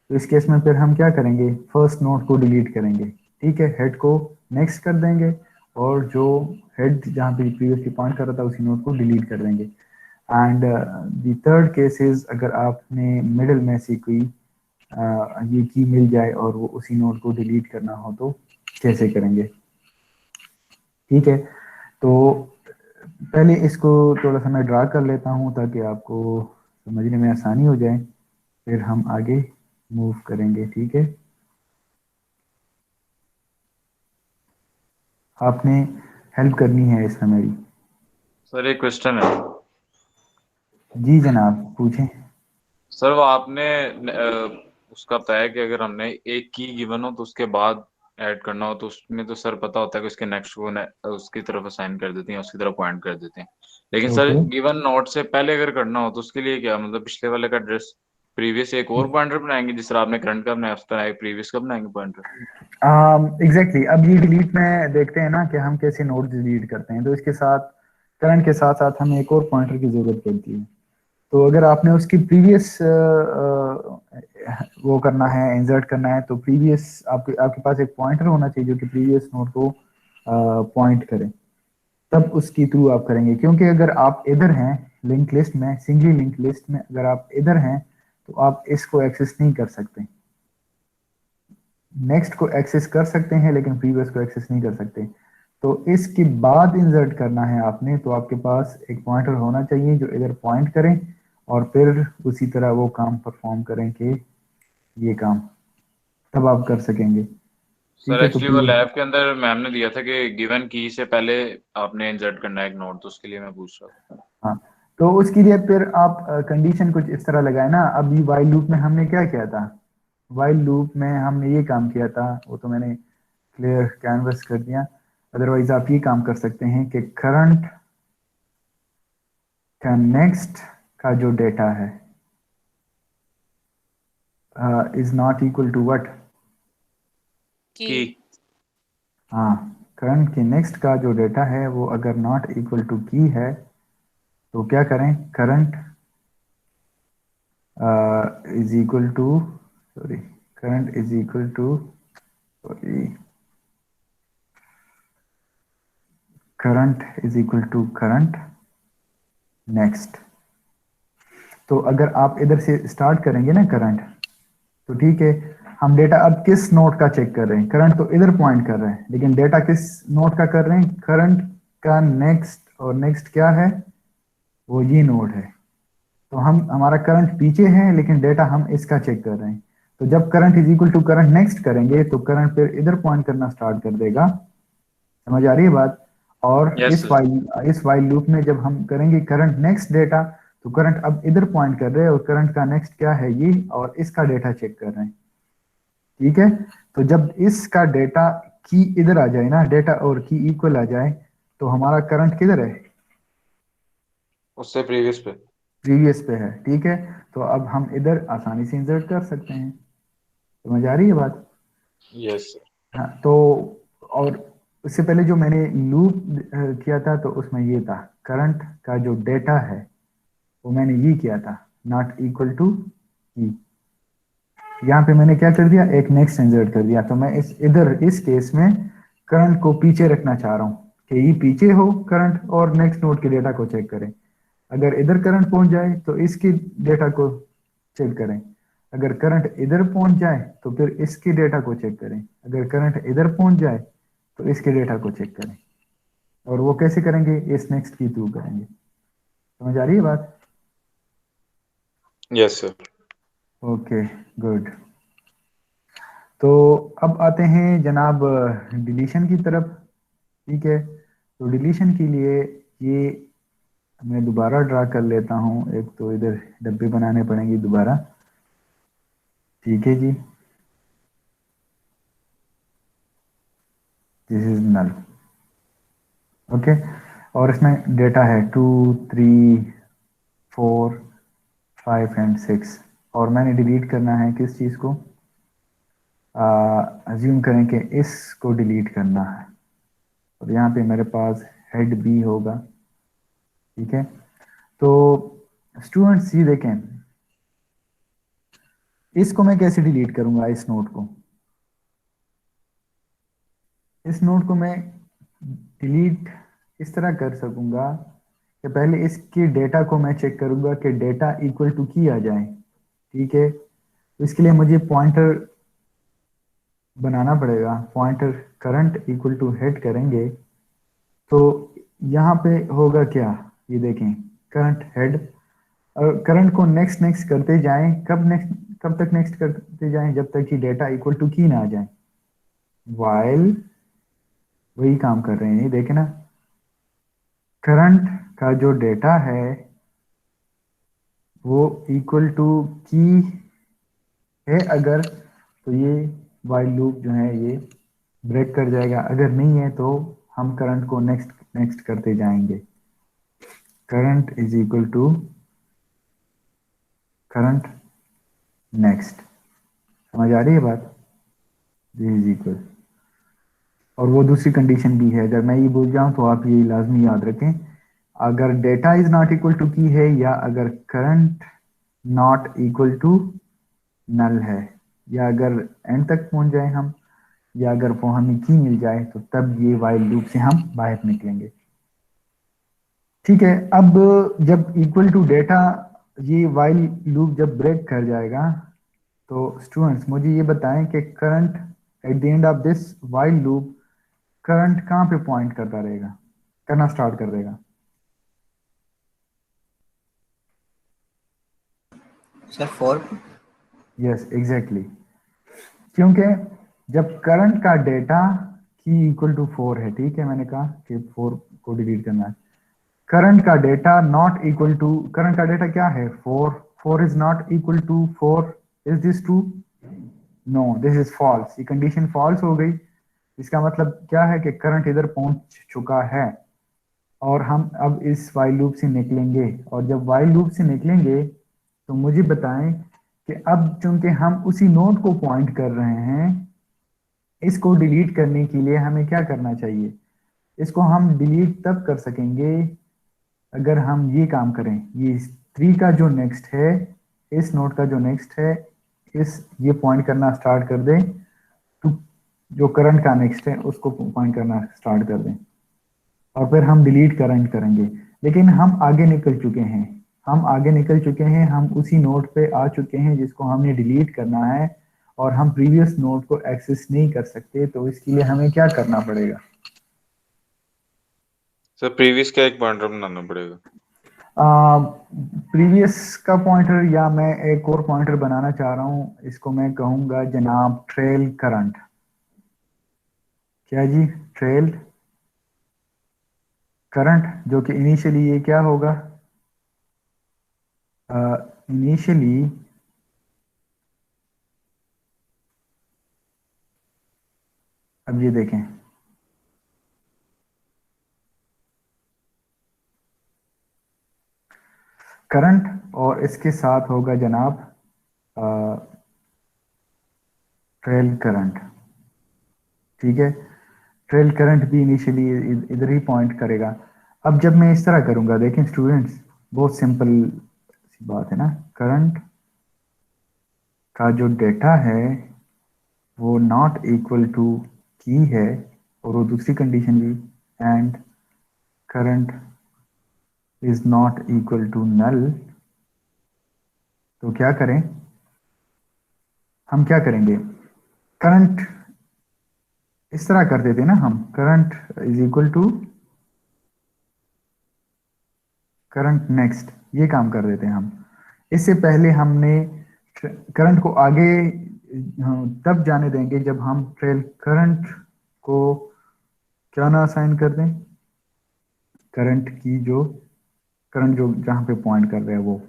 तो इस केस में फिर हम क्या करेंगे, फर्स्ट नोड को डिलीट करेंगे। ठीक है, हेड को नेक्स्ट कर देंगे, और जो हेड जहाँ पे प्रीवियसली पॉइंट कर रहा था उसी नोड को डिलीट कर देंगे। And the third case is, अगर आपने मिडिल में से कोई ये की मिल जाए और वो उसी नोड को डिलीट करना हो तो कैसे करेंगे। ठीक है, तो पहले इसको थोड़ा सा मैं ड्रा कर लेता हूँ ताकि आपको समझने में आसानी हो जाए, फिर हम आगे मूव करेंगे। ठीक है, आपने हेल्प करनी है इसमें मेरी। सर एक क्वेश्चन है। जी जनाब, पूछें। सर वो आपने उसका बताया कि अगर हमने एक की गिवन हो तो उसके बाद ऐड करना हो, तो उसमें तो सर पता होता है कि उसके नेक्स्ट को उसकी तरफ असाइन कर देते हैं, उसकी तरफ पॉइंट कर देते हैं। लेकिन सर ओके, गिवन नोट से पहले अगर करना हो तो उसके लिए क्या, मतलब पिछले वाले का एड्रेस प्रीवियस एक और पॉइंटर बनाएंगे, जिस तरह आपने करंट का बनाया उस तरह एक प्रीवियस का बनाएंगे पॉइंटर। एग्जैक्टली। अब ये डिलीट में देखते हैं ना कि हम कैसे नोड डिलीट करते हैं, तो इसके साथ करंट के साथ साथ हमें एक और पॉइंटर की जरूरत पड़ती है। तो अगर आपने उसकी प्रीवियस वो करना है, इंसर्ट करना है, तो प्रीवियस आपके पास एक पॉइंटर होना चाहिए जो कि प्रीवियस नोड को पॉइंट करे, तब उसकी थ्रू आप करेंगे। क्योंकि अगर आप इधर हैं लिंक लिस्ट में, सिंगली लिंक लिस्ट में अगर आप इधर हैं तो आप इसको एक्सेस नहीं कर सकते। नेक्स्ट को एक्सेस कर सकते हैं लेकिन प्रीवियस को एक्सेस नहीं कर सकते। तो इसके बाद इंसर्ट करना है आपने, तो आपके पास एक पॉइंटर होना चाहिए जो इधर पॉइंट करें और फिर उसी तरह वो काम परफॉर्म करें कि ये काम, तब आप कर सकेंगे। ठीक सर है, तो एक्चुअली वो लैब के अंदर मैम ने दिया था कि गिवन की से पहले आपने इंसर्ट करना है एक नोड, तो उसके लिए मैं पूछ रहा था। हाँ, तो उसके लिए फिर आप कंडीशन कुछ इस तरह लगाए ना। अभी वाइल लूप में हमने क्या किया था, वाइल लूप में हमने ये काम किया था, वो तो मैंने क्लियर कैनवस कर दिया। अदरवाइज आप ये काम कर सकते हैं कि करंट का नेक्स्ट का जो डेटा है is not equal to what, की हाँ, करंट के नेक्स्ट का जो डेटा है वो अगर नॉट इक्वल टू की है तो क्या करें, current is equal to, sorry, current is equal to, sorry, current is equal to current next. तो अगर आप इधर से स्टार्ट करेंगे ना करंट, तो ठीक है, हम डेटा अब किस नोड का चेक कर रहे हैं, करंट तो इधर पॉइंट कर रहे हैं, लेकिन डेटा किस नोड का कर रहे हैं, करंट का नेक्स्ट, और नेक्स्ट क्या है, वो ये नोड है। तो हम, हमारा करंट पीछे है लेकिन डेटा हम इसका चेक कर रहे हैं। तो जब current is equal to current next करेंगे तो करंट फिर इधर पॉइंट करना स्टार्ट कर देगा। समझ आ रही है बात? और Yes, इस वाइल लूप में जब हम करेंगे करंट नेक्स्ट डेटा, तो करंट अब इधर पॉइंट कर रहे हैं और करंट का नेक्स्ट क्या है ये, और इसका डेटा चेक कर रहे हैं। ठीक है, तो जब इसका डेटा की इधर आ जाए ना, डेटा और की इक्वल आ जाए, तो हमारा करंट किधर है, उससे प्रीवियस पे। प्रीवियस पे है। ठीक है, तो अब हम इधर आसानी से इंसर्ट कर सकते हैं। समझ आ रही है बात? Yes sir. हाँ, तो और उससे पहले जो मैंने लूप किया था, तो उसमें ये था, करंट का जो डेटा है वो मैंने ये किया था, नॉट इक्वल टू की। यहाँ पे मैंने क्या कर दिया, एक नेक्स्ट इंसर्ट कर दिया। तो मैं इस केस में करंट को पीछे रखना चाह रहा हूँ कि ये पीछे हो करंट, और नेक्स्ट नोड के डेटा को चेक करें। अगर इधर करंट पहुंच जाए तो इसकी डेटा को चेक करें, अगर करंट इधर पहुंच जाए तो फिर इसकी डेटा को चेक करें, अगर करंट इधर पहुंच जाए तो इसके डेटा को चेक करें। और वो कैसे करेंगे, इस नेक्स्ट की थ्रू करेंगे। समझ आ रही है बात? Yes sir. Okay, good. तो अब आते हैं जनाब डिलीशन की तरफ। ठीक है, तो डिलीशन के लिए ये मैं दोबारा ड्रा कर लेता हूँ, एक तो इधर डब्बे बनाने पड़ेंगे दोबारा। ठीक है जी, दिस इज नल। ओके, और इसमें डेटा है 2, 3, 4, 5 एंड 6, और मैंने डिलीट करना है किस चीज़ को, अज्यूम करें कि इसको डिलीट करना है, और यहाँ पे मेरे पास हेड बी होगा। ठीक है, तो स्टूडेंट्स ये देखें, इसको मैं कैसे डिलीट करूंगा, इस नोट को, इस नोट को मैं डिलीट इस तरह कर सकूंगा कि पहले इसके डेटा को मैं चेक करूंगा कि डेटा इक्वल टू की आ जाए। ठीक है, तो इसके लिए मुझे पॉइंटर बनाना पड़ेगा, pointer current equal to head करेंगे, तो यहाँ पे होगा क्या, ये देखें, करंट हेड, और करंट को नेक्स्ट नेक्स्ट करते जाएं, कब तक नेक्स्ट करते जाएं, जब तक कि डेटा इक्वल टू की ना आ जाए। वाइल वही काम कर रहे हैं, ये देखें ना, करंट का जो डेटा है वो इक्वल टू की है अगर, तो ये वाइल लूप जो है ये ब्रेक कर जाएगा, अगर नहीं है तो हम करंट को नेक्स्ट नेक्स्ट करते जाएंगे। Current is equal to current next. समझ आ रही है बात? दिस इज इक्वल, और वो दूसरी कंडीशन भी है, अगर मैं ये बोल जाऊं तो आप ये लाजमी याद रखें, अगर data is not equal to key है, या अगर current not equal to null है, या अगर एंड तक पहुंच जाए हम, या अगर वो हमें की मिल जाए, तो तब ये वाइल लूप से हम बाहर निकलेंगे। ठीक है, अब जब इक्वल टू डेटा, ये वाइल लूप जब ब्रेक कर जाएगा, तो स्टूडेंट्स मुझे ये बताएं कि current at the end of this while loop, current कहाँ पे पॉइंट करता रहेगा, करना स्टार्ट कर देगा? सर 4। यस एग्जैक्टली, क्योंकि जब करंट का डेटा की इक्वल टू 4 है, ठीक है, मैंने कहा कि 4 को डिलीट करना है, करंट का data not equal to, current का डेटा क्या है 4, 4 is not equal to 4, is this true? No this is false, ये कंडीशन फॉल्स हो गई। इसका मतलब क्या है कि करंट इधर पहुंच चुका है और हम अब इस वाइल लूप से निकलेंगे, और जब वाइल लूप से निकलेंगे तो मुझे बताएं कि अब चूंकि हम उसी नोड को पॉइंट कर रहे हैं, इसको डिलीट करने के लिए हमें क्या करना चाहिए? इसको हम डिलीट तब कर सकेंगे अगर हम ये काम करें, ये 3 का जो नेक्स्ट है, इस नोड का जो नेक्स्ट है, ये पॉइंट करना स्टार्ट कर दें, तो जो करंट का नेक्स्ट है उसको पॉइंट करना स्टार्ट कर दें, और फिर हम डिलीट करंट करेंगे। लेकिन हम आगे निकल चुके हैं, हम उसी नोड पे आ चुके हैं जिसको हमने डिलीट करना है, और हम प्रीवियस नोड को एक्सेस नहीं कर सकते, तो इसके लिए हमें क्या करना पड़ेगा? सर प्रीवियस का एक पॉइंटर बनाना पड़ेगा। प्रीवियस का पॉइंटर, या मैं एक और पॉइंटर बनाना चाह रहा हूँ, इसको मैं कहूँगा जनाब ट्रेल करंट। क्या जी? ट्रेल करंट, जो कि इनिशियली ये क्या होगा? इनिशियली अब ये देखें, करंट और इसके साथ होगा जनाब ट्रेल करंट। ठीक है, ट्रेल करंट भी इनिशियली इधर ही पॉइंट करेगा। अब जब मैं इस तरह करूंगा, देखें स्टूडेंट्स, बहुत सिंपल सी बात है ना, करंट का जो डेटा है वो नॉट इक्वल टू की है, और वो दूसरी कंडीशन भी, and current is not equal to null. तो क्या करें, हम क्या करेंगे? करंट इस तरह कर देते ना हम, current is equal to current next, ये काम कर देते हैं हम। इससे पहले हमने करंट को आगे तब जाने देंगे जब हम ट्रेल करंट को क्या ना असाइन कर दें, करंट जो जहां पे पॉइंट कर रहे हैं वो।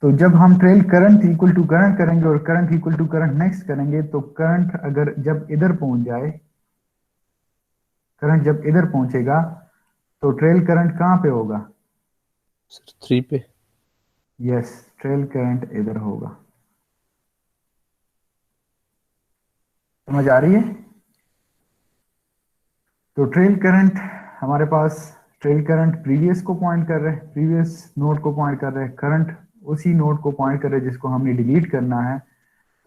तो जब हम trail current equal to current करेंगे और current equal to current next करेंगे, तो करंट अगर जब इधर पहुंच जाए, करंट जब इधर पहुंचेगा तो ट्रेल करंट कहां पे होगा? सर 3 पे। यस, ट्रेल करंट इधर होगा। समझ आ रही है? तो ट्रेल करंट हमारे पास, ट्रेल करंट प्रीवियस को पॉइंट कर रहे हैं, प्रीवियस नोड को पॉइंट कर रहे हैं, करंट उसी नोड को पॉइंट कर रहे हैं जिसको हमने डिलीट करना है।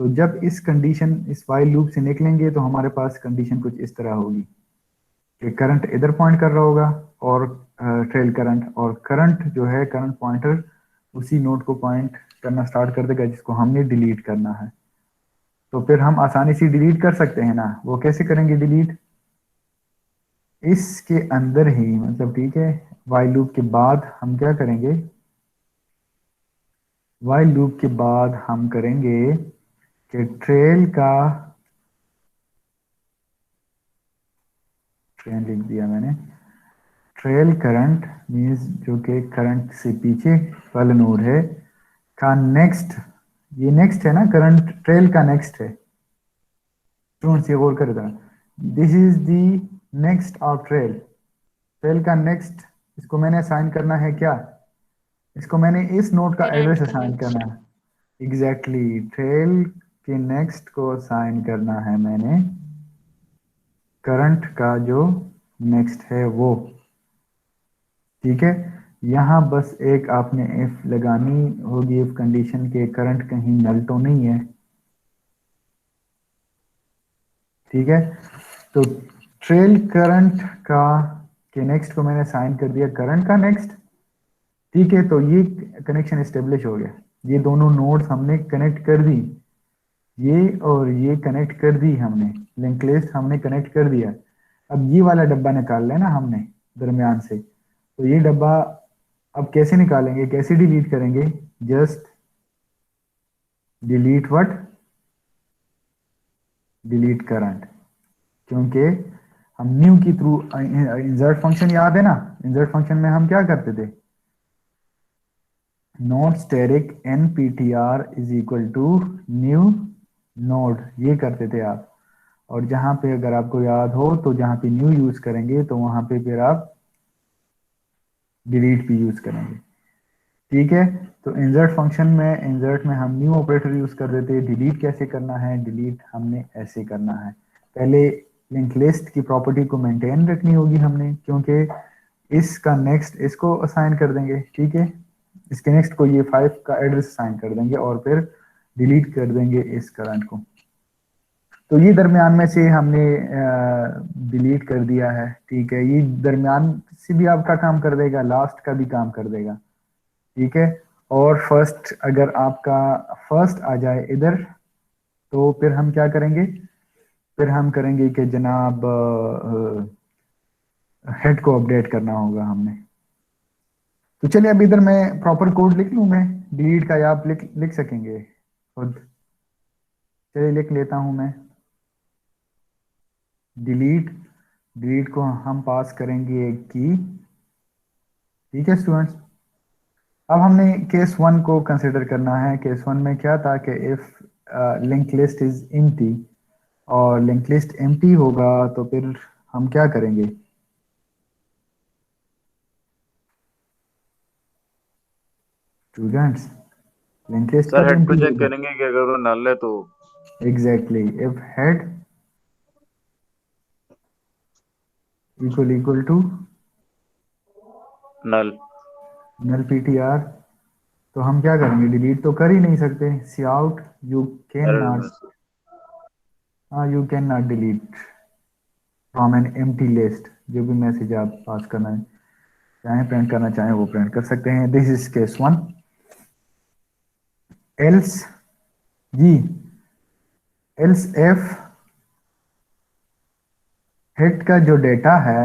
तो जब इस कंडीशन, इस वाइल लूप से निकलेंगे तो हमारे पास कंडीशन कुछ इस तरह होगी कि करंट इधर पॉइंट कर रहा होगा और ट्रेल करंट, और करंट जो है, करंट पॉइंटर उसी नोड को पॉइंट करना स्टार्ट कर देगा जिसको हमने डिलीट करना है। तो फिर हम आसानी से डिलीट कर सकते हैं ना। वो कैसे करेंगे डिलीट? इसके अंदर ही, मतलब ठीक है, वाइल लूप के बाद हम क्या करेंगे? वाइल लूप के बाद हम करेंगे कि ट्रेल लिख दिया मैंने, ट्रेल करंट मीन्स जो कि करंट से पीछे वाला नोड है का नेक्स्ट, ये नेक्स्ट है ना, करंट ट्रेल का नेक्स्ट है, क्यों से गौर करेगा, this is the next of trail, trail का नेक्स्ट, इसको मैंने असाइन करना है क्या? इसको मैंने इस नोड का एड्रेस असाइन करना है। एग्जैक्टली, ट्रेल के नेक्स्ट को असाइन करना है मैंने करंट का जो नेक्स्ट है वो। ठीक है, यहां बस एक आपने इफ लगानी होगी, इफ कंडीशन के करंट कहीं नल तो नहीं है। ठीक है, तो ट्रेल करंट का के नेक्स्ट को मैंने असाइन कर दिया करंट का नेक्स्ट। ठीक है, तो ये कनेक्शन एस्टेब्लिश हो गया, ये दोनों नोड्स हमने कनेक्ट कर दी, ये और ये कनेक्ट कर दी हमने, लिंक लिस्ट हमने कनेक्ट कर दिया। अब ये वाला डब्बा निकाल लेना हमने दरमियान से, तो ये डब्बा अब कैसे निकालेंगे, कैसे डिलीट करेंगे? Just delete what? Delete current, क्योंकि हम न्यू की थ्रू इंसर्ट फंक्शन याद है ना, इंसर्ट फंक्शन में हम क्या करते थे? Not static nptr is equal to new node, ये करते थे आप। और जहाँ पे अगर आपको याद हो तो जहाँ पे न्यू यूज करेंगे तो वहाँ पे फिर आप डिलीट भी यूज करेंगे, ठीक है। तो इंसर्ट फंक्शन में, इंसर्ट में हम न्यू ऑपरेटर यूज कर रहे थे। डिलीट कैसे करना है, डिलीट हमने ऐसे करना है। पहले लिंक लिस्ट की प्रॉपर्टी को मेंटेन रखनी होगी हमने, क्योंकि इसका नेक्स्ट इसको असाइन कर देंगे, ठीक है। इसके नेक्स्ट को ये 5 का एड्रेस असाइन कर देंगे और फिर डिलीट कर देंगे इस करंट को। तो ये दरमियान में से हमने डिलीट कर दिया है, ठीक है। ये दरमियान से भी आपका काम कर देगा, लास्ट का भी काम कर देगा, ठीक है। और फर्स्ट, अगर आपका फर्स्ट आ जाए इधर तो फिर हम क्या करेंगे, फिर हम करेंगे कि जनाब हेड को अपडेट करना होगा हमने। तो चलिए अब इधर मैं प्रॉपर कोड लिख लूँ मैं डिलीट का, या आप लिख सकेंगे खुद? चलिए लिख लेता हूँ मैं। डिलीट, डिलीट को हम पास करेंगे एक की, ठीक है स्टूडेंट्स। अब हमने केस 1 को कंसिडर करना है। केस 1 में क्या था कि if link list is empty, और लिंक लिस्ट एम्प्टी होगा तो फिर हम क्या करेंगे? स्टूडेंट्स, लिंक लिस्ट सर कब हेड को एम्प्टी चेक होगा? करेंगे कि अगर वो नल है तो exactly, if head equal to null. Null PTR, तो हम क्या करेंगे? डिलीट तो कर ही नहीं सकते। Cout, you can error not, message. You can not delete from an empty list. जो भी मैसेज आप पास करना चाहें, प्रिंट करना चाहें, वो प्रिंट कर सकते हैं। This is case 1। एल्स जी, एल्स एफ हेड का जो डेटा है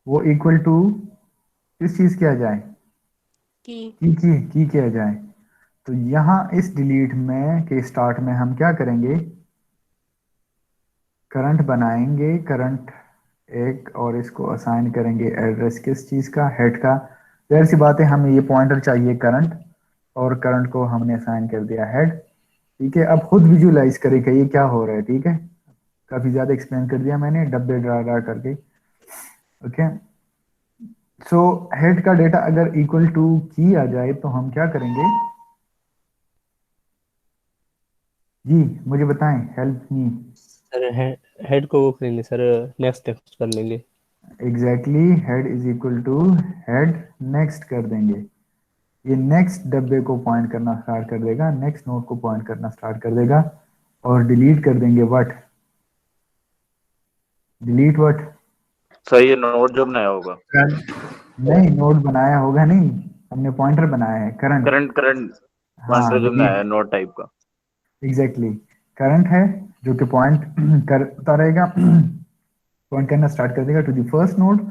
वो इक्वल टू किस चीज किया जाए? की की किया जाए। तो यहां इस डिलीट में के स्टार्ट में हम क्या करेंगे? करंट बनाएंगे, करंट एक, और इसको असाइन करेंगे एड्रेस किस चीज का? हेड का। जाहिर सी बात है हमें ये पॉइंटर चाहिए करंट, और करंट को हमने असाइन कर दिया हेड, ठीक है। अब खुद विजुलाइज करें कि ये क्या हो रहा है, ठीक है। काफी ज्यादा एक्सप्लेन कर दिया मैंने डब्बे ड्रा ड्रा करके, ओके। सो हेड का डेटा अगर इक्वल टू की आ जाए तो हम क्या करेंगे? जी मुझे बताएं, हेल्प मी। सर हेड को वो करेंगे सर, नेक्स्ट नेक्स्ट कर लेंगे। Exactly, head is equal to head next कर देंगे। ये नेक्स्ट डब्बे को पॉइंट करना स्टार्ट कर देगा, नेक्स्ट नोड को पॉइंट करना स्टार्ट कर देगा, और डिलीट कर देंगे व्हाट? Delete what? सही है, नोट जो बनाया होगा। नहीं, नोड बनाया होगा नहीं, हमने पॉइंटर बनाया है करंट। करंट करंट हाँ पॉइंटर जो बनाया है डिलीट, नोट टाइप का। एग्जैक्टली। करंट है जो कि पॉइंट करता रहेगा, पॉइंट करना स्टार्ट कर देगा to the first node.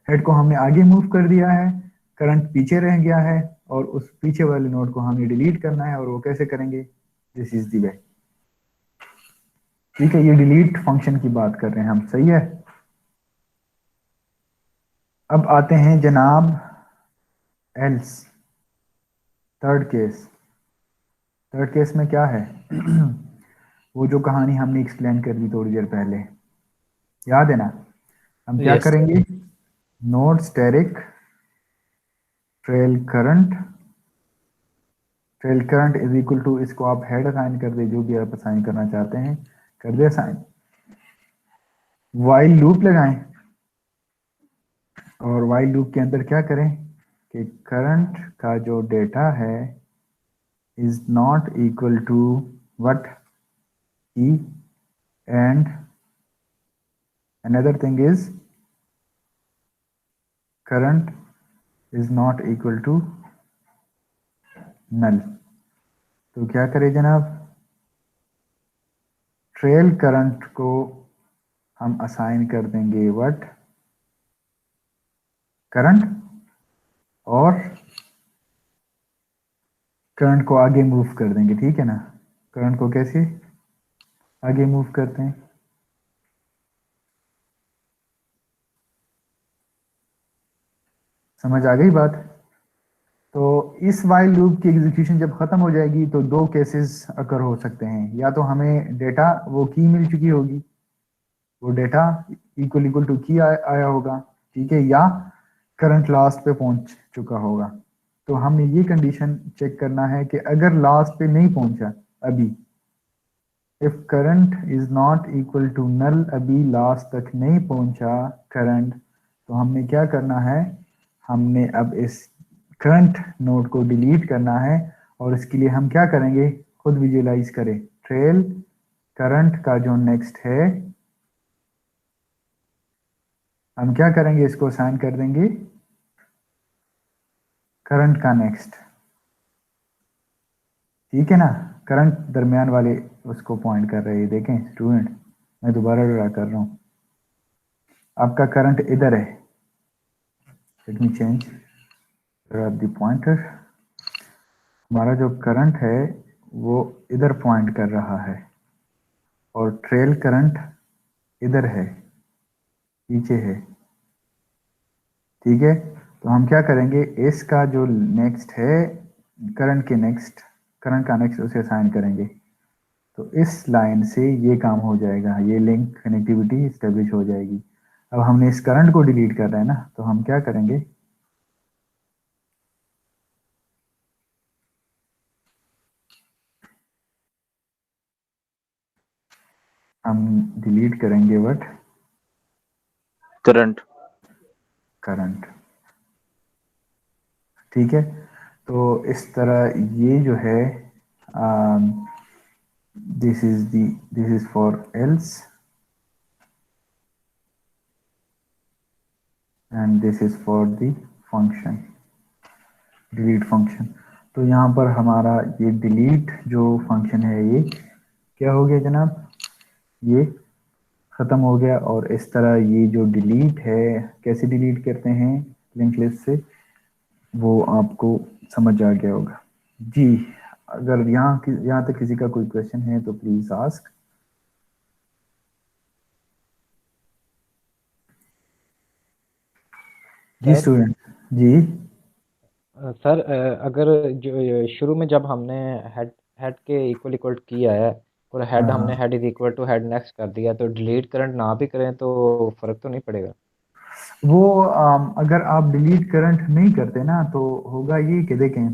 Head को हमने आगे मूव कर दिया है, करंट पीछे रह गया है, और उस पीछे वाले नोड को हमें डिलीट करना है। और वो कैसे करेंगे? दिस इज द वे, ठीक है। ये डिलीट फंक्शन की बात कर रहे हैं हम, सही है। अब आते हैं जनाब else, third case. Third case में क्या है? वो जो कहानी हमने एक्सप्लेन कर दी थोड़ी देर पहले, याद है ना? हम क्या यस सर। करेंगे? Node asterisk trail current, trail current is equal to, इसको आप हेड असाइन कर दे, जो भी आप असाइन करना चाहते हैं कर दे असाइन। वाइल लूप लगाएं, और वाइल लूप के अंदर क्या करें कि करंट का जो डेटा है is not equal to what? ई, and another thing is current is not equal to null। तो क्या करें जनाब? ट्रेल करंट को हम असाइन कर देंगे व्हाट? करंट, और करंट को आगे मूव कर देंगे, ठीक है ना। करंट को कैसे आगे मूव करते हैं? समझ आ गई बात? तो इस वाइल लूप की एग्जीक्यूशन जब खत्म हो जाएगी तो दो केसेस अकर हो सकते हैं, या तो हमें डेटा वो की मिल चुकी होगी, वो डेटा इक्वल टू की आया होगा, ठीक है, या करंट लास्ट पे पहुंच चुका होगा। तो हमने ये कंडीशन चेक करना है कि अगर लास्ट पे नहीं पहुंचा अभी, if current is not equal to null, अभी लास्ट तक नहीं पहुंचा करंट, तो हमने क्या करना है, हमने अब इस करंट नोड को डिलीट करना है। और इसके लिए हम क्या करेंगे, खुद विजुअलाइज करें, ट्रेल करंट का जो नेक्स्ट है, हम क्या करेंगे, इसको असाइन कर देंगे करंट का नेक्स्ट, ठीक है ना। करंट दरमियान वाले उसको पॉइंट कर रहे हैं, देखें स्टूडेंट, मैं दोबारा ड्रा कर रहा हूँ, आपका करंट इधर है, late me change the pointer, हमारा जो करंट है वो इधर पॉइंट कर रहा है और ट्रेल करंट इधर है, पीछे है, ठीक है। तो हम क्या करेंगे, इसका जो नेक्स्ट है करंट के नेक्स्ट, करंट का नेक्स्ट उसे असाइन करेंगे, तो इस लाइन से ये काम हो जाएगा, ये लिंक कनेक्टिविटी इस्टेब्लिश हो जाएगी। अब हमने इस करंट को डिलीट कर रहे हैं ना, तो हम क्या करेंगे, हम डिलीट करेंगे व्हाट, करंट। करंट, ठीक है। तो इस तरह ये जो है, this is for else and this is for the function, delete function. तो यहाँ पर हमारा ये डिलीट जो फंक्शन है ये क्या हो गया जनाब, ये ख़त्म हो गया। और इस तरह ये जो डिलीट है, कैसे डिलीट करते हैं लिंक लिस्ट से, वो आपको समझ आ गया होगा जी। अगर यहाँ तक किसी का कोई क्वेश्चन है तो प्लीज आस्क। जी स्टूडेंट जी। सर अगर जो शुरू में जब हमने हेड हेड के इक्वल इक्वल किया है और हेड हमने head is equal to head next कर दिया, तो डिलीट करंट ना भी करें तो फर्क तो नहीं पड़ेगा? वो अगर आप डिलीट करंट नहीं करते ना तो होगा ये कि देखें,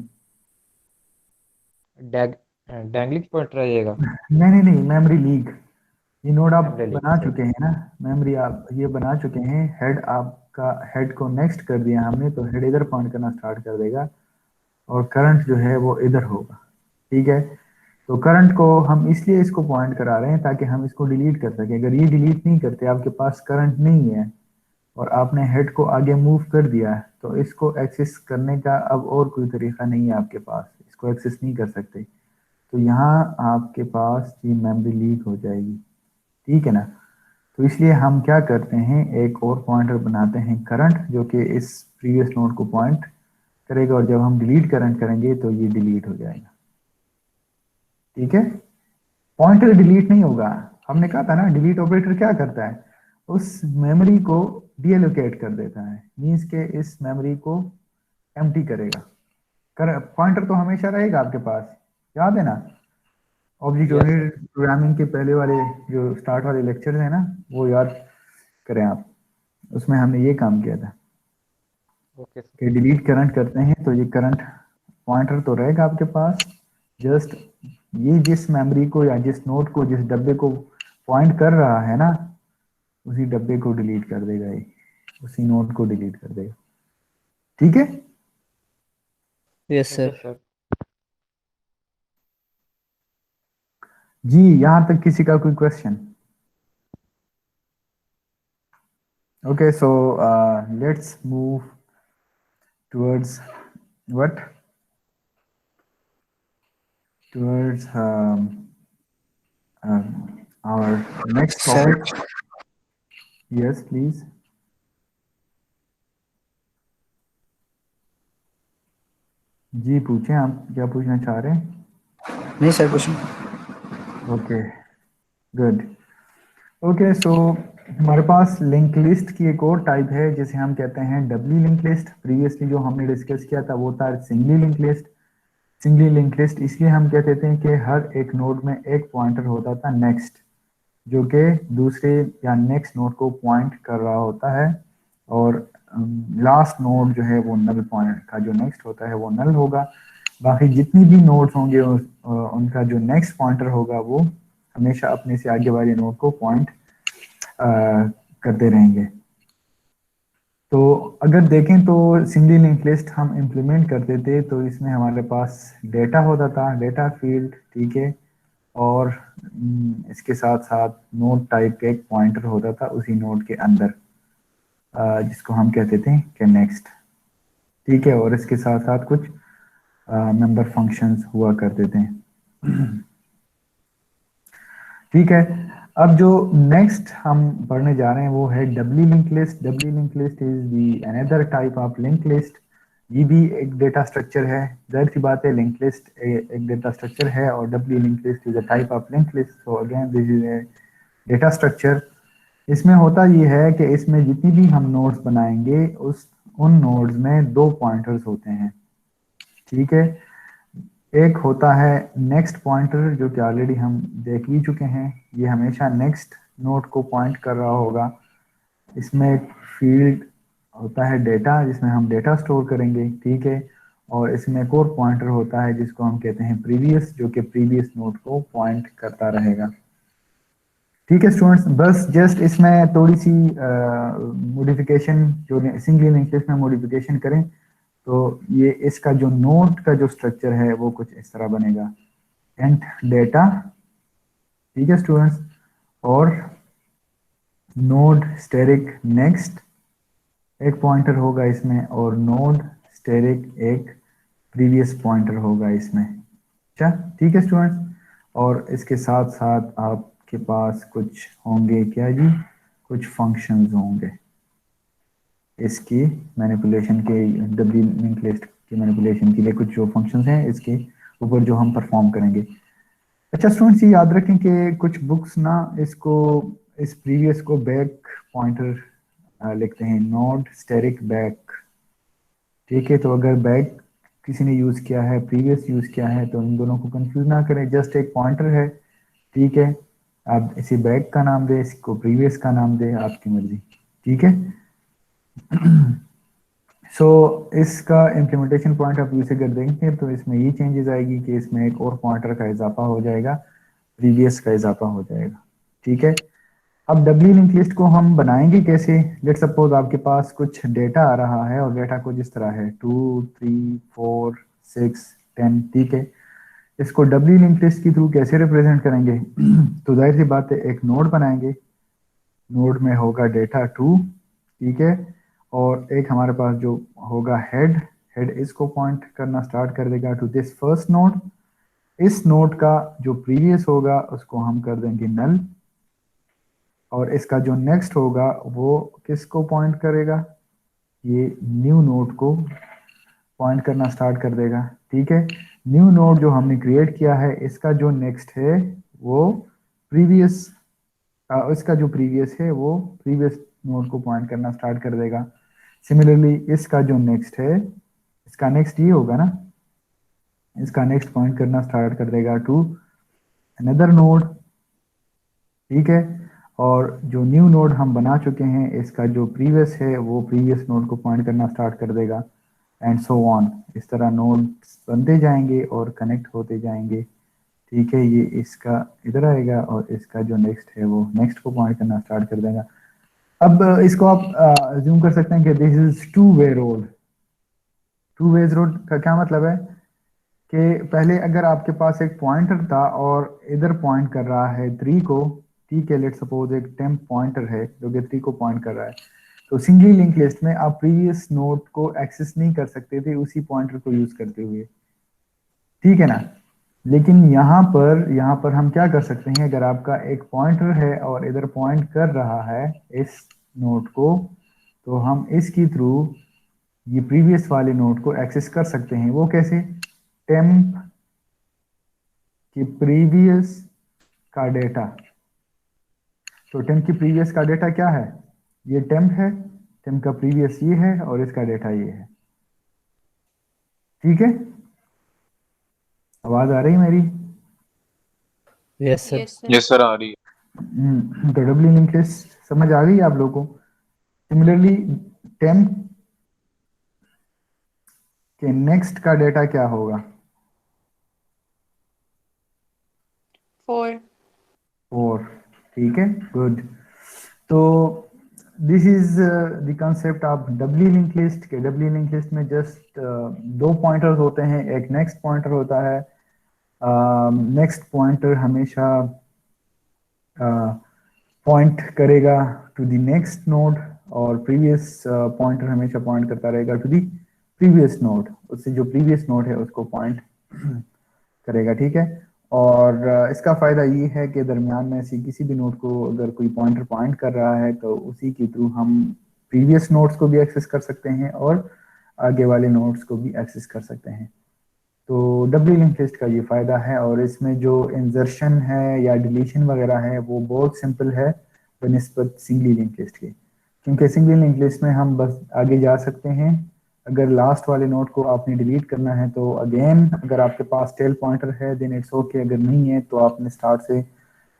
डैंगलिंग पॉइंट रहेगा। नहीं, मेमोरी लीक, ये नोड आप मेमोरी लीक बना सही। चुके हैं ना, मेमोरी आप ये बना चुके हैं, हेड आपका हेड को नेक्स्ट कर दिया हमने, तो हेड इधर पॉइंट करना स्टार्ट कर देगा और करंट जो है वो इधर होगा, ठीक है। तो करंट को हम इसलिए इसको पॉइंट करा रहे हैं ताकि हम इसको डिलीट कर सकें। अगर ये डिलीट नहीं करते, आपके पास करंट नहीं है और आपने हेड को आगे मूव कर दिया है, तो इसको एक्सेस करने का अब और कोई तरीका नहीं है आपके पास, इसको एक्सेस नहीं कर सकते। तो यहाँ आपके पास ये मेमोरी लीक हो जाएगी, ठीक है ना। तो इसलिए हम क्या करते हैं, एक और पॉइंटर बनाते हैं करंट, जो कि इस प्रीवियस नोड को पॉइंट करेगा, और जब हम डिलीट करंट करेंगे तो ये डिलीट हो जाएगा, ठीक है। पॉइंटर डिलीट नहीं होगा, हमने कहा था ना डिलीट ऑपरेटर क्या करता है, उस मेमोरी को डीएलोकेट कर देता है, मींस के इस मेमोरी को एम्प्टी करेगा। पॉइंटर तो हमेशा रहेगा आपके पास, याद है ना, ऑब्जेक्ट ओरिएंटेड प्रोग्रामिंग के पहले वाले जो स्टार्ट वाले लेक्चर है ना, वो याद करें आप, उसमें हमने ये काम किया था ओके कि डिलीट करंट करते हैं तो ये करंट पॉइंटर तो रहेगा आपके पास, जस्ट ये जिस मेमोरी को या जिस नोड को, जिस डब्बे को पॉइंट कर रहा है ना, उसी डब्बे को डिलीट कर देगा, ये उसी नोड को डिलीट कर देगा, ठीक है। Yes sir. जी, यहां तक किसी का कोई question? Okay, so let's move towards what, towards our next topic. Yes please. जी पूछें, आप क्या पूछना चाह रहे हैं? नहीं सर कुछ नहीं। Okay, good. Okay, so हमारे पास लिंक लिस्ट की एक और टाइप है जिसे हम कहते हैं डबली लिंक लिस्ट। प्रीवियसली जो हमने डिस्कस किया था वो था singly link list. Singly link list इसलिए हम क्या कहते हैं कि हर एक नोड में एक पॉइंटर होता था नेक्स्ट, जो कि दूसरे या नेक्स्ट नोड को पॉइंट कर रहा होता है, और लास्ट नोड जो है वो नल पॉइंट का जो नेक्स्ट होता है वो नल होगा। बाकी जितनी भी नोड्स होंगे उनका जो नेक्स्ट पॉइंटर होगा वो हमेशा अपने से आगे वाले नोड को पॉइंट करते रहेंगे। तो अगर देखें तो सिंगली लिंक लिस्ट हम इम्प्लीमेंट करते थे तो इसमें हमारे पास डेटा होता था, डेटा फील्ड, ठीक है, और इसके साथ साथ नोड टाइप का एक पॉइंटर होता था उसी नोड के अंदर, जिसको हम कहते थे कि नेक्स्ट, ठीक है, और इसके साथ साथ कुछ मेंबर फंक्शंस हुआ करते थे। ठीक है, अब जो नेक्स्ट हम पढ़ने जा रहे हैं वो है doubly link list. Doubly link list is the another type of link list. ये भी एक डेटा स्ट्रक्चर है, जाहिर सी बात है लिंक लिस्ट एक डेटा स्ट्रक्चर है और doubly link list is a type of link list. So again this is a data structure. इसमें होता ये है कि इसमें जितनी भी हम नोड्स बनाएंगे उन नोड्स में दो पॉइंटर्स होते हैं, ठीक है। एक होता है नेक्स्ट पॉइंटर जो कि ऑलरेडी हम देख ही चुके हैं, ये हमेशा नेक्स्ट नोड को पॉइंट कर रहा होगा। इसमें एक फील्ड होता है डेटा जिसमें हम डेटा स्टोर करेंगे, ठीक है, और इसमें एक और पॉइंटर होता है जिसको हम कहते हैं प्रीवियस, जो कि प्रीवियस नोड को पॉइंट करता रहेगा। ठीक है स्टूडेंट्स, बस जस्ट इसमें थोड़ी सी मॉडिफिकेशन जो सिंगली लिंक लिस्ट में मॉडिफिकेशन करें तो ये इसका जो नोड का जो स्ट्रक्चर है वो कुछ इस तरह बनेगा, एंड डेटा, ठीक है स्टूडेंट्स, और नोड स्टेरिक नेक्स्ट एक पॉइंटर होगा इसमें, और नोड स्टेरिक एक प्रीवियस पॉइंटर होगा इसमें। अच्छा, ठीक है स्टूडेंट्स, और इसके साथ साथ आपके पास कुछ होंगे क्या जी, कुछ फंक्शंस होंगे इसकी मैनिपुलेशन के, डबली लिंक लिस्ट की मैनिपुलेशन के लिए कुछ जो फंक्शंस हैं इसके ऊपर जो हम परफॉर्म करेंगे। अच्छा स्टूडेंट्स, ये याद रखें कि कुछ बुक्स ना इसको, इस प्रीवियस को बैक पॉइंटर लिखते हैं, नोड स्टेरिक बैक, ठीक है। तो अगर बैक किसी ने यूज किया है, प्रीवियस यूज किया है, तो इन दोनों को कंफ्यूज ना करें, जस्ट एक पॉइंटर है, ठीक है। आप इसे बैक का नाम दे, इसको प्रीवियस का नाम दे, आपकी मर्जी, ठीक है। सो इसका इम्प्लीमेंटेशन पॉइंट ऑफ व्यू से अगर देखेंगे तो इसमें ये चेंजेस आएगी कि इसमें एक और पॉइंटर का इजाफा हो जाएगा, प्रीवियस का इजाफा हो जाएगा, ठीक है। अब डबली लिंक लिस्ट को हम बनाएंगे कैसे? लेट सपोज आपके पास कुछ डेटा आ रहा है और डेटा कुछ इस तरह है 2 3 4 6 10, ठीक है। इसको डबली लिंक लिस्ट के थ्रू कैसे रिप्रेजेंट करेंगे? तो जाहिर सी बात है एक नोड बनाएंगे, नोड में होगा डेटा 2, ठीक है, और एक हमारे पास जो होगा हेड, हेड इसको पॉइंट करना स्टार्ट कर देगा टू दिस फर्स्ट नोड। इस नोड का जो प्रीवियस होगा उसको हम कर देंगे नल, और इसका जो नेक्स्ट होगा वो किसको पॉइंट करेगा? ये न्यू नोड को पॉइंट करना स्टार्ट कर देगा, ठीक है। न्यू नोड जो हमने क्रिएट किया है इसका जो नेक्स्ट है वो प्रीवियस, इसका जो प्रीवियस है वो प्रीवियस नोड को पॉइंट करना स्टार्ट कर देगा। सिमिलरली इसका जो नेक्स्ट है, इसका नेक्स्ट ये होगा ना, इसका नेक्स्ट पॉइंट करना स्टार्ट कर देगा टू अनदर नोड, ठीक है। और जो न्यू नोड हम बना चुके हैं इसका जो प्रीवियस है वो प्रीवियस नोड को पॉइंट करना स्टार्ट कर देगा, एंड सो ऑन। इस तरह नोड्स बनते जाएंगे और कनेक्ट होते जाएंगे, ठीक है। ये इसका इधर आएगा और इसका जो नेक्स्ट है वो नेक्स्ट को पॉइंट करना स्टार्ट कर देगा। अब इसको आप अज्यूम कर सकते हैं कि this is two way road. Two ways road का क्या मतलब है कि पहले अगर आपके पास एक पॉइंटर था और इधर पॉइंट कर रहा है 3 को, ठीक है, लेट सपोज एक टेम्प पॉइंटर है जो कि 3 को पॉइंट कर रहा है, तो सिंगली लिंक लिस्ट में आप प्रीवियस नोड को एक्सेस नहीं कर सकते थे उसी पॉइंटर को यूज करते हुए, ठीक है ना। लेकिन यहाँ पर हम क्या कर सकते हैं, अगर आपका एक पॉइंटर है और इधर पॉइंट कर रहा है इस नोड को, तो हम इसकी थ्रू ये प्रीवियस वाले नोड को एक्सेस कर सकते हैं। वो कैसे? टेम्प की प्रीवियस का डेटा, तो टेम्प की प्रीवियस का डेटा क्या है, ये टेम्प है, टेम्प का प्रीवियस ये है और इसका डेटा ये है। ठीक है, आवाज आ रही है मेरी? Yes sir. Yes sir. Yes sir आ रही है। तो डब्ल्यू लिंक लिस्ट समझ आ गई आप लोगों को। सिमिलरली टेम्प के नेक्स्ट का डेटा क्या होगा? 4। 4। ठीक है, गुड। तो this is the concept of W link list के। डब्ल्यू लिंक लिस्ट में जस्ट दो पॉइंटर्स होते हैं, एक नेक्स्ट पॉइंटर होता है। नेक्स्ट पॉइंटर हमेशा पॉइंट करेगा टू द नेक्स्ट नोड और प्रीवियस पॉइंटर हमेशा पॉइंट करता रहेगा टू द प्रीवियस नोड, उससे जो प्रीवियस नोड है उसको पॉइंट करेगा। ठीक है, और इसका फायदा ये है कि दरमियान में से किसी भी नोड को अगर कोई पॉइंटर पॉइंट कर रहा है तो उसी के थ्रू हम प्रीवियस नोड्स को भी एक्सेस कर सकते हैं और आगे वाले नोड्स को भी एक्सेस कर सकते हैं। तो डब्ल्यू लिंक लिस्ट का ये फायदा है, और इसमें जो इंजर्शन है या डिलीशन वगैरह है वो बहुत सिंपल है बनिस्बत सिंगली लिंक लिस्ट के, क्योंकि सिंगली लिंक लिस्ट में हम बस आगे जा सकते हैं। अगर लास्ट वाले नोड को आपने डिलीट करना है तो अगेन अगर आपके पास टेल पॉइंटर है देन इट्स ओके, अगर नहीं है तो आपने स्टार्ट से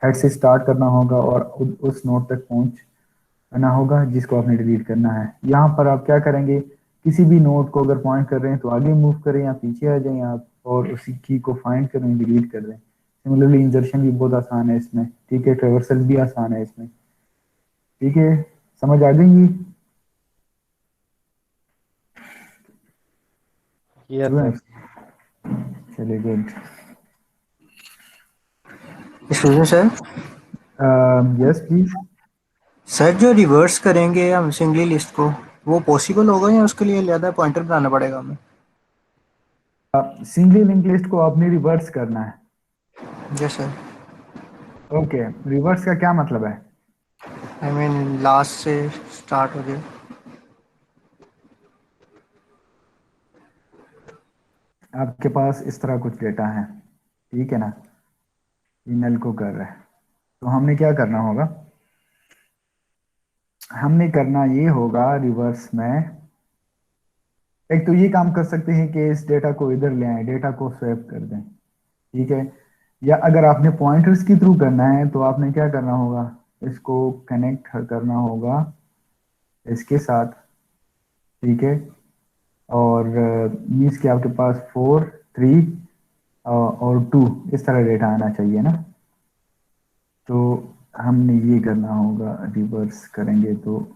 हेड से स्टार्ट करना होगा और उस नोड तक पहुंचना होगा जिसको आपने डिलीट करना है। यहाँ पर आप क्या करेंगे, किसी भी नोड को अगर पॉइंट कर रहे हैं तो आगे मूव करें या पीछे आ जाएं आप और उसी की को फाइंड करें, डिलीट कर दें। सिमिलरली इंजर्शन भी बहुत आसान है इसमें। ठीक है, ट्रेवर्सल भी आसान है इसमें। ठीक है, समझ आ गई? Yes sir. चलिए, good. Excuse me sir. Yes please. Sir जो रिवर्स करेंगे हम सिंगली लिस्ट को, वो पॉसिबल होगा या उसके लिए ज़्यादा पॉइंटर बनाना पड़ेगा हमें? सिंगली लिंक लिस्ट को आपने रिवर्स करना है। Yes sir. ओके, रिवर्स का क्या मतलब है? आई मीन लास्ट से स्टार्ट हो जाए। आपके पास इस तरह कुछ डेटा है, ठीक है ना, ये नल को कर रहा है, तो हमने क्या करना होगा, हमने करना ये होगा रिवर्स में, एक तो ये काम कर सकते हैं कि इस डेटा को इधर ले आए, डेटा को स्वैप कर दें। ठीक है, या अगर आपने पॉइंटर्स के थ्रू करना है तो आपने क्या करना होगा, इसको कनेक्ट करना होगा इसके साथ। ठीक है, और मीन्स कि आपके पास 4, 3 और 2 इस तरह डेटा आना चाहिए ना। तो हमने ये करना होगा, रिवर्स करेंगे तो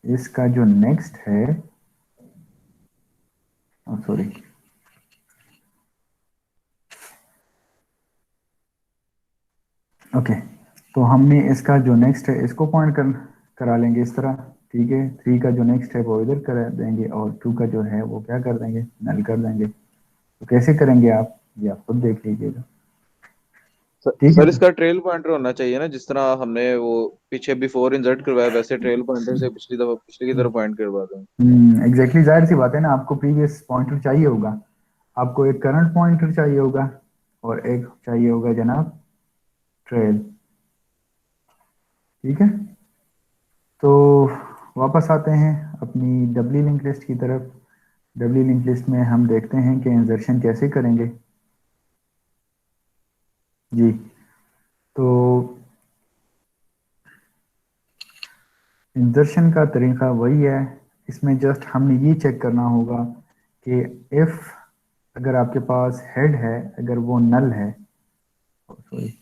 इसका जो नेक्स्ट है, सॉरी, ओके, तो हमने इसका जो नेक्स्ट है इसको पॉइंट करा लेंगे इस तरह। ठीक है, 3 का जो नेक्स्ट है वो इधर कर देंगे और 2 का जो है वो क्या कर देंगे, नल कर देंगे। तो कैसे करेंगे आप, ये आप खुद देख लीजिएगा। ठीक है, सर इसका ट्रेल पॉइंटर होना चाहिए ना, जिस तरह हमने वो पीछे बिफोर इंसर्ट करवाया वैसे ट्रेल पॉइंटर से पिछली की तरफ पॉइंट करवा दें। एग्जैक्टली, जाहिर सी बात है ना, आपको प्रीवियस पॉइंटर चाहिए होगा, आपको एक करंट पॉइंटर चाहिए होगा और एक चाहिए होगा जनाब ट्रेल। ठीक है, तो वापस आते हैं अपनी डब्ल्यू लिंक लिस्ट की तरफ। डब्ल्यू लिंक लिस्ट में हम देखते हैं कि इंसर्शन कैसे करेंगे। जी, तो इंसर्शन का तरीका वही है, इसमें जस्ट हमने ये चेक करना होगा कि इफ अगर आपके पास हेड है, अगर वो नल है, सॉरी,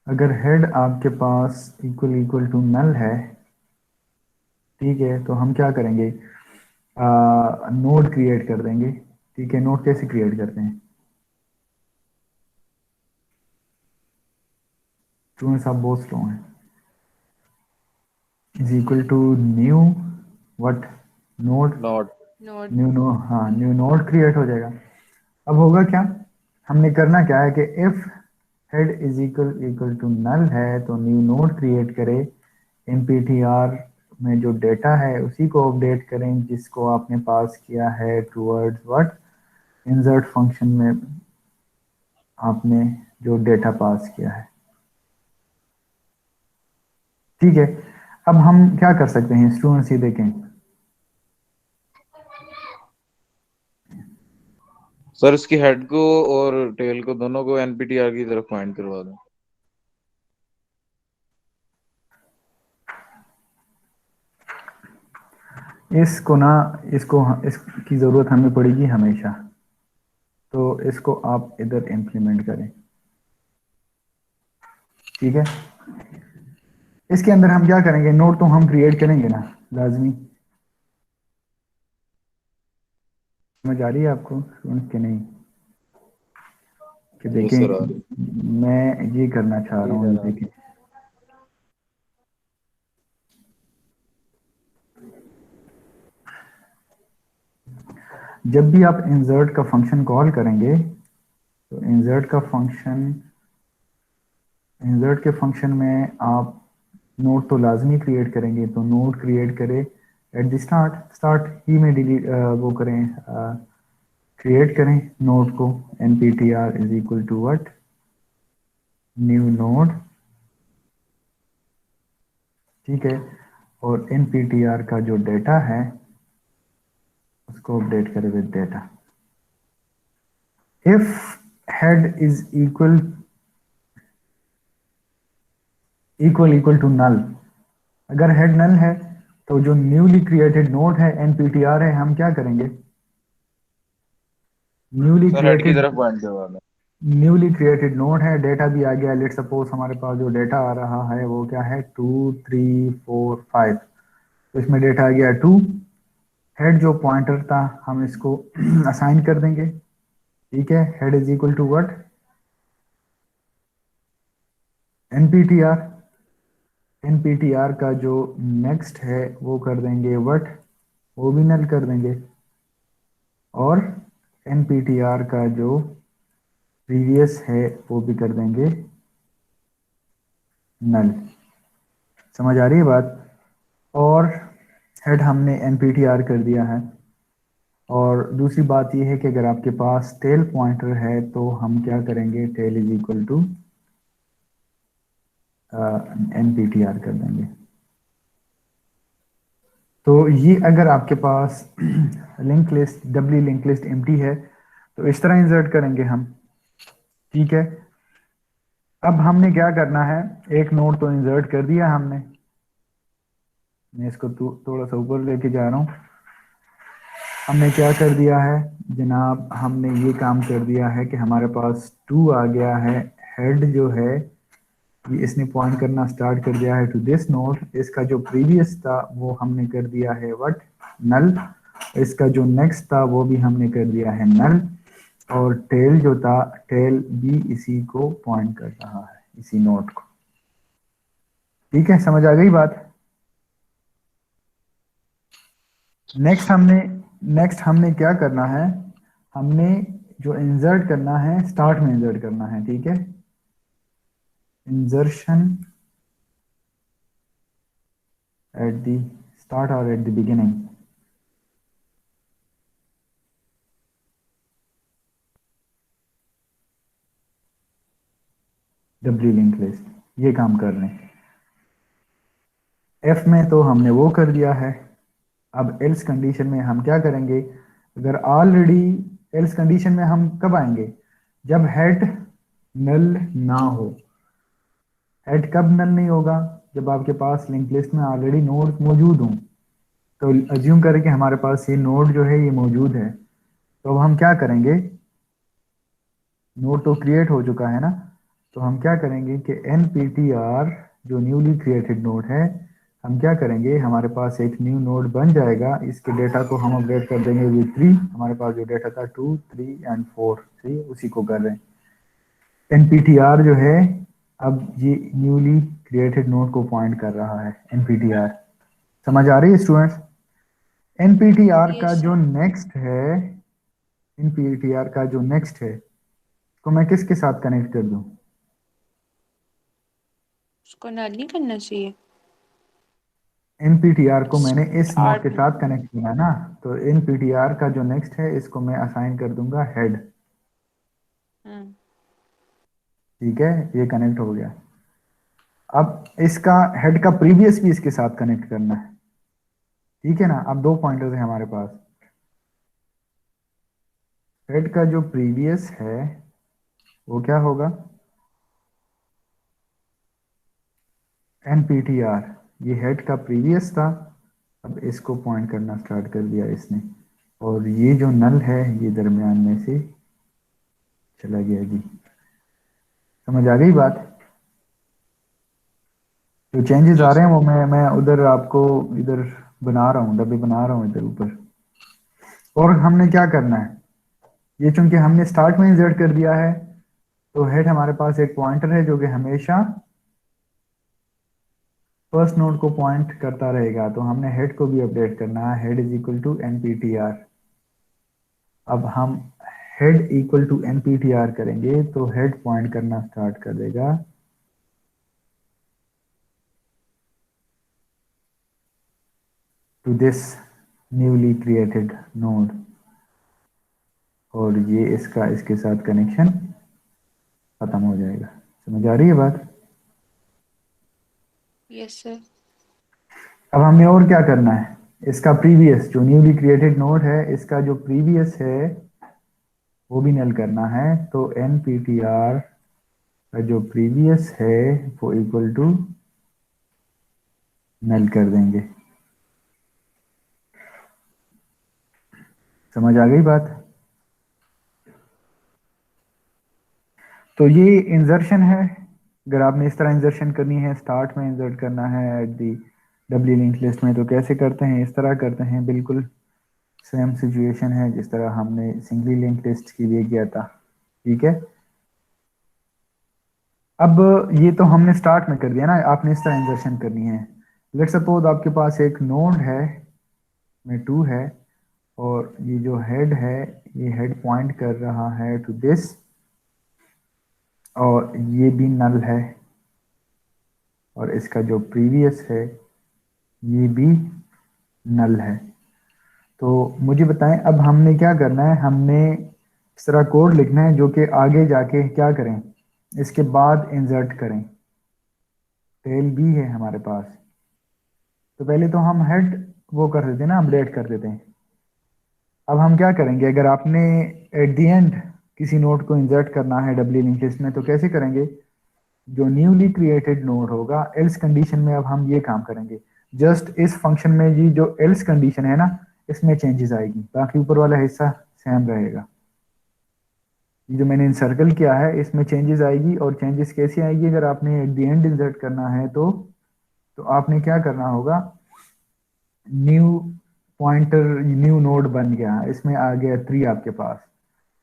अगर हेड आपके पास इक्वल टू नल है, ठीक है, तो हम क्या करेंगे, नोड क्रिएट कर देंगे। ठीक है, नोड कैसे क्रिएट करते हैं, स्टूडेंट साहब बहुत स्लो हैं। Is equal to new what, node, not node. New no, हाँ, न्यू नोड क्रिएट हो जाएगा। अब होगा क्या, हमने करना क्या है कि if head is equal to null है तो न्यू नोड क्रिएट करे, एमपीटीआर में जो डेटा है उसी को अपडेट करें जिसको आपने पास किया है टूवर्ड्स व्हाट, इंसर्ट फंक्शन में, आपने जो डेटा पास किया है। ठीक है, अब हम क्या कर सकते हैं स्टूडेंट्स, ये देखें। सर इसकी हेड को और टेल को दोनों को एनपीटीआर की तरफ पॉइंट करवा दें। इसको ना, इसकी ज़रूरत हमें पड़ेगी हमेशा, तो इसको आप इधर इम्प्लीमेंट करें। ठीक है, इसके अंदर हम क्या करेंगे, नोट तो हम क्रिएट करेंगे ना लाजमी। समझ आ रही है आपको स्टूडेंट्स के नहीं? कि यस सर आ देखें, रही। मैं ये करना चाह रहा जी हूँ, ये सर। देखें। जब भी आप इंसर्ट का फंक्शन कॉल करेंगे, तो इंसर्ट के फंक्शन में आप नोट तो लाजमी क्रिएट करेंगे, तो नोट क्रिएट करें एट द स्टार्ट ही में डिलीट वो करें, क्रिएट करें नोट को। nptr is equal to what, new node. ठीक है, और nptr का जो डेटा है उसको अपडेट करें with data. If head is equal to null, अगर हेड नल है तो जो न्यूली क्रिएटेड नोड है nptr है, हम क्या करेंगे, न्यूली सर हेड की क्रिएटेड तरफ पॉइंट करवा दें। नोड है, डेटा भी आ गया। लेट सपोज हमारे पास जो डेटा आ रहा है वो क्या है, 2 3 4 5, तो इसमें डेटा आ गया 2। हेड जो पॉइंटर था हम इसको असाइन कर देंगे। ठीक है, head is equal to what, nptr। nptr का जो नेक्स्ट है वो कर देंगे व्हाट, वो भी नल कर देंगे, और nptr का जो प्रीवियस है वो भी कर देंगे नल। समझ आ रही है बात? और हेड हमने nptr कर दिया है। और दूसरी बात यह है कि अगर आपके पास टेल पॉइंटर है तो हम क्या करेंगे, tail is equal to nptr कर देंगे। तो ये अगर आपके पास link list, doubly link list empty है तो इस तरह इंसर्ट करेंगे हम। ठीक है, अब हमने क्या करना है, एक नोड तो इंसर्ट कर दिया हमने। मैं इसको थोड़ा सा ऊपर लेके जा रहा हूँ। हमने क्या कर दिया है जनाब, हमने ये काम कर दिया है कि हमारे पास 2 आ गया है। हेड जो है ये इसने पॉइंट करना स्टार्ट कर दिया है टू दिस नोड। इसका जो प्रीवियस था वो हमने कर दिया है व्हाट, नल। इसका जो नेक्स्ट था वो भी हमने कर दिया है नल, और टेल जो था, टेल भी इसी को पॉइंट कर रहा है, इसी नोड को। ठीक है, समझ आ गई बात? नेक्स्ट हमने क्या करना है, हमने जो इंसर्ट करना है स्टार्ट में इंसर्ट करना है। ठीक है, इंसर्शन एट द स्टार्ट और at the beginning. W link list, ये काम कर रहे हैं। एफ में तो हमने वो कर दिया है। अब एल्स कंडीशन में हम क्या करेंगे, अगर ऑलरेडी एल्स कंडीशन में हम कब आएंगे, जब हेड नल ना हो। हेड कब नल नहीं होगा, जब आपके पास लिंक लिस्ट में ऑलरेडी नोड मौजूद हों। तो अज्यूम करें कि हमारे पास ये नोड जो है ये मौजूद है, तो अब हम क्या करेंगे, नोड तो क्रिएट हो चुका है ना, तो हम क्या करेंगे कि nptr जो न्यूली क्रिएटेड नोड है, हम क्या करेंगे, हमारे पास एक न्यू नोड बन जाएगा। इसके डेटा को हम अपडेट कर देंगे विद 3। हमारे पास जो डेटा था 2 3 एंड 4, सही, उसी को कर रहे हैं। nptr जो है अब ये न्यूली क्रिएटेड नोड को पॉइंट कर रहा है, nptr। समझ आ रही है स्टूडेंट्स? nptr का यस जो सर। नेक्स्ट है, nptr का जो नेक्स्ट है को मैं किसके साथ कनेक्ट कर दूं, उसको नल नहीं करना चाहिए। nptr को मैंने इस नोड के स्टार्ट साथ कनेक्ट किया ना, तो nptr का जो नेक्स्ट है इसको मैं असाइन कर दूंगा हेड। ठीक है, ये कनेक्ट हो गया। अब इसका हेड का प्रीवियस भी इसके साथ कनेक्ट करना है, ठीक है ना। अब दो पॉइंटर्स हैं हमारे पास। हेड का जो प्रीवियस है वो क्या होगा, NPTR। ये हेड का प्रीवियस था, अब इसको पॉइंट करना स्टार्ट कर दिया इसने, और ये जो नल है ये दरमियान में से चला गया जी। समझ आ गई बात। जो चेंजेस आ रहे हैं वो मैं उधर आपको इधर बना रहा हूँ, डब्बे बना रहा हूँ इधर ऊपर। और हमने क्या करना है, ये चूंकि हमने स्टार्ट में इंसर्ट कर दिया है, तो हेड हमारे पास एक पॉइंटर है जो कि हमेशा फर्स्ट नोड को पॉइंट करता रहेगा, तो हमने हेड को भी अपडेट करना है। Head is equal to NPTR। अब हम हेड इक्वल टू NPTR करेंगे तो हेड पॉइंट करना स्टार्ट कर देगा to this newly created node, और ये इसका इसके साथ कनेक्शन खत्म हो जाएगा। समझ आ रही है बात। Yes sir. अब हमने और क्या करना है, इसका प्रीवियस जो न्यूली क्रिएटेड नोड है इसका जो प्रीवियस है वो भी नल करना है। तो NPTR का जो प्रीवियस है वो इक्वल टू नल कर देंगे। समझ आ गई बात। तो ये इंजर्शन है। अगर आपने इस तरह इंजर्शन करनी है, स्टार्ट में इंसर्ट करना है at the W link list में, तो कैसे करते हैं, इस तरह करते हैं। बिल्कुल सेम सिचुएशन है जिस तरह हमने सिंगली लिंक लिस्ट के लिए किया था, ठीक है। अब ये तो हमने स्टार्ट में कर दिया ना, आपने इस तरह इंजर्शन करनी है। लेट सपोज आपके पास एक नोड है में 2 है, और ये जो हेड है ये हेड पॉइंट कर रहा है टू दिस, और ये भी नल है, और इसका जो प्रीवियस है ये भी नल है। तो मुझे बताएं अब हमने क्या करना है। हमने इस तरह कोड लिखना है जो कि आगे जाके क्या करें, इसके बाद इंसर्ट करें। टेल भी है हमारे पास, तो पहले तो हम हेड वो कर देते हैं ना, अपडेट कर देते हैं। अब हम क्या करेंगे, अगर आपने एट द एंड किसी नोड को इंसर्ट करना है डब्ल्यू लिंक लिस्ट में, तो कैसे करेंगे, जो न्यूली क्रिएटेड नोड होगा एल्स कंडीशन में अब हम ये काम करेंगे। जस्ट इस फंक्शन में जी जो एल्स कंडीशन है ना, इसमें चेंजेस आएगी, बाकी ऊपर वाला हिस्सा सेम रहेगा। ये जो मैंने सर्कल किया है इसमें चेंजेस आएगी, और चेंजेस कैसे आएगी, अगर आपने एट द एंड इंसर्ट करना है तो आपने क्या करना होगा, न्यू पॉइंटर न्यू नोड बन गया, इसमें आ गया 3 आपके पास।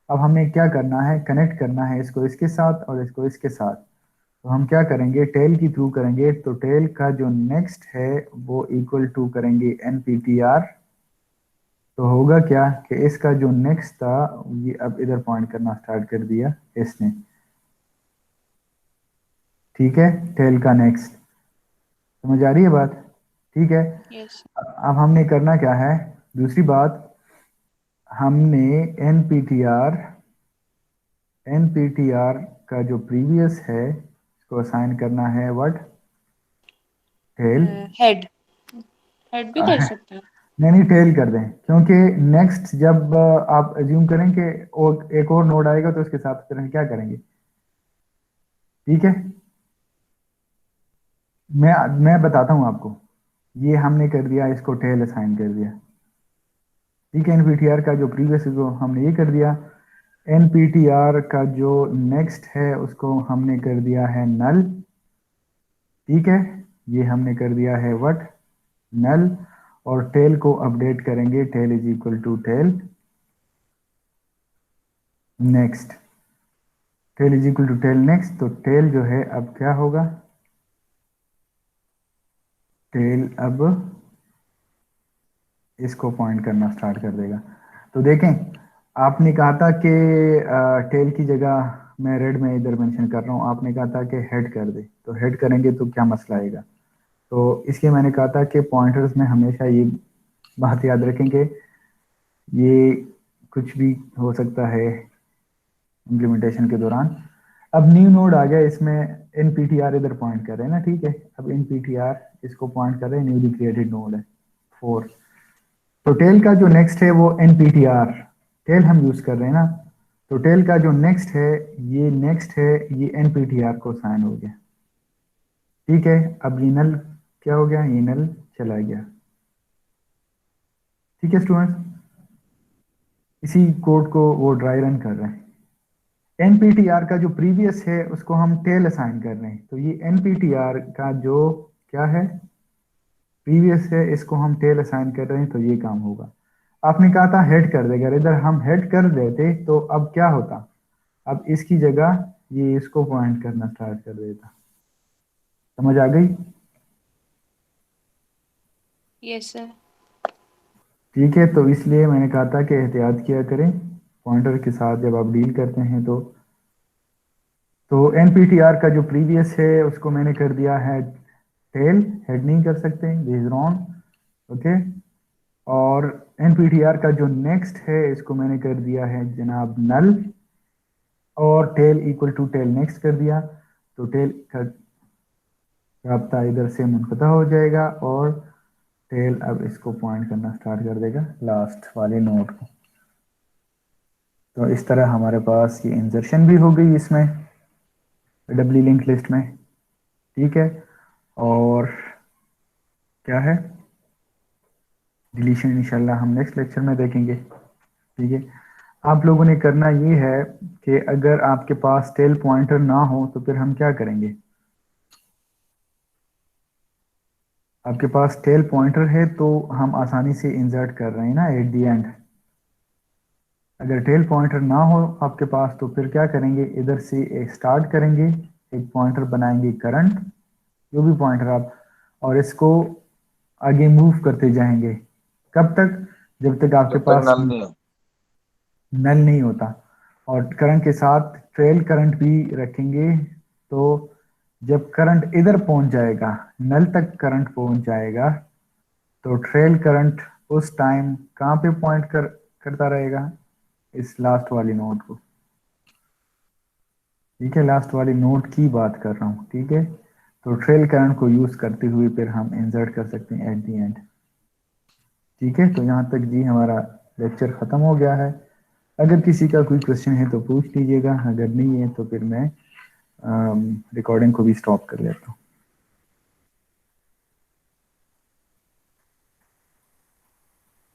अब हमें क्या करना है, कनेक्ट करना है इसको इसके साथ और इसको इसके साथ। तो हम क्या करेंगे, टेल की थ्रू करेंगे। तो टेल का जो नेक्स्ट है वो इक्वल टू करेंगे NPTR। तो होगा क्या कि इसका जो नेक्स्ट था ये अब इधर पॉइंट करना स्टार्ट कर दिया इसने, ठीक है। टेल का नेक्स्ट, समझ आ रही है बात, ठीक है। यस। अब हमने करना क्या है, दूसरी बात, हमने NPTR का जो प्रीवियस है इसको असाइन करना है व्हाट, टेल। हेड हेड भी कर सकते हैं। नहीं टेल कर दें, क्योंकि नेक्स्ट जब आप एज्यूम करें कि और एक और नोड आएगा तो उसके साथ फिर क्या करेंगे, ठीक है। मैं बताता हूं आपको, ये हमने कर दिया, इसको टेल असाइन कर दिया, ठीक है। NPTR का जो प्रीवियस है हमने ये कर दिया, NPTR का जो नेक्स्ट है उसको हमने कर दिया है नल, ठीक है। ये हमने कर दिया है व्हाट, नल। और टेल को अपडेट करेंगे, tail is equal to tail next. Tail is equal to tail next, तो टेल जो है अब क्या होगा, टेल अब इसको पॉइंट करना स्टार्ट कर देगा। तो देखें, आपने कहा था कि टेल की जगह मैं रेड में इधर मेंशन कर रहा हूँ, आपने कहा था कि हेड कर दे, तो हेड करेंगे तो क्या मसला आएगा। तो इसलिए मैंने कहा था कि पॉइंटर्स में हमेशा ये बात याद रखेंगे, ये कुछ भी हो सकता है इम्प्लीमेंटेशन के दौरान। अब न्यू नोड आ गया, इसमें nptr इधर पॉइंट कर रहे हैं ना, ठीक है। अब nptr इसको पॉइंट कर रहे हैं, न्यूली क्रिएटेड नोड है 4। तो टेल का जो नेक्स्ट है वो nptr, टेल हम यूज कर रहे हैं ना, तो टेल का जो नेक्स्ट है ये nptr को साइन हो गया, ठीक है। अब ये नल क्या हो गया, ये नल चला गया, ठीक है स्टूडेंट्स। इसी कोड को वो ड्राई रन कर रहे हैं। nptr का जो प्रीवियस है उसको हम टेल असाइन कर रहे हैं, तो ये nptr का जो क्या है प्रीवियस है इसको हम टेल असाइन कर रहे हैं, तो ये काम होगा। आपने कहा था हेड कर देगा, इधर हम हेड कर देते तो अब क्या होता, अब इसकी जगह ये इसको पॉइंट करना स्टार्ट कर देता। समझ आ गई? Yes sir. ठीक है, तो इसलिए मैंने कहा था कि एहतियात किया करें पॉइंटर के साथ जब आप डील करते हैं। तो nptr का जो प्रीवियस है उसको मैंने कर दिया है टेल, हेड नहीं कर सकते, दिस इज रॉन्ग, ओके। और nptr का जो नेक्स्ट है इसको मैंने कर दिया है जनाब नल, और tail equal to tail next कर दिया, तो टेल का राब्ता इधर से मुनक़ता हो जाएगा और टेल अब इसको पॉइंट करना स्टार्ट कर देगा लास्ट वाले नोड को। तो इस तरह हमारे पास ये इंसर्शन भी हो गई इसमें डब्ली लिंक लिस्ट में, ठीक है। और क्या है डिलीशन इंशाल्लाह हम नेक्स्ट लेक्चर में देखेंगे, ठीक है। आप लोगों ने करना ये है कि अगर आपके पास टेल पॉइंटर ना हो तो फिर हम क्या करेंगे, आपके पास टेल पॉइंटर है तो हम आसानी से इंसर्ट कर रहे हैं ना एट द एंड। अगर टेल पॉइंटर ना हो आपके पास तो फिर क्या करेंगे, इधर से एक स्टार्ट करेंगे, एक पॉइंटर बनाएंगे करंट, जो भी पॉइंटर आप, और इसको आगे मूव करते जाएंगे। कब तक, जब तक आपके जब तक पास नल नहीं हो। नल नहीं होता। और करंट के साथ ट्रेल करंट भी रखेंगे, तो जब करंट इधर पहुंच जाएगा, नल तक करंट पहुंच जाएगा, तो ट्रेल करंट उस टाइम कहाँ पे पॉइंट करता रहेगा, इस लास्ट वाली नोड को, ठीक है। लास्ट वाली नोड की बात कर रहा हूँ, ठीक है। तो ट्रेल करंट को यूज करते हुए फिर हम इंसर्ट कर सकते हैं एट द एंड, ठीक है। तो यहाँ तक जी हमारा लेक्चर ख़त्म हो गया है। अगर किसी का कोई क्वेश्चन है तो पूछ लीजिएगा, अगर नहीं है तो फिर मैं रिकॉर्डिंग को भी स्टॉप कर लेता हूँ।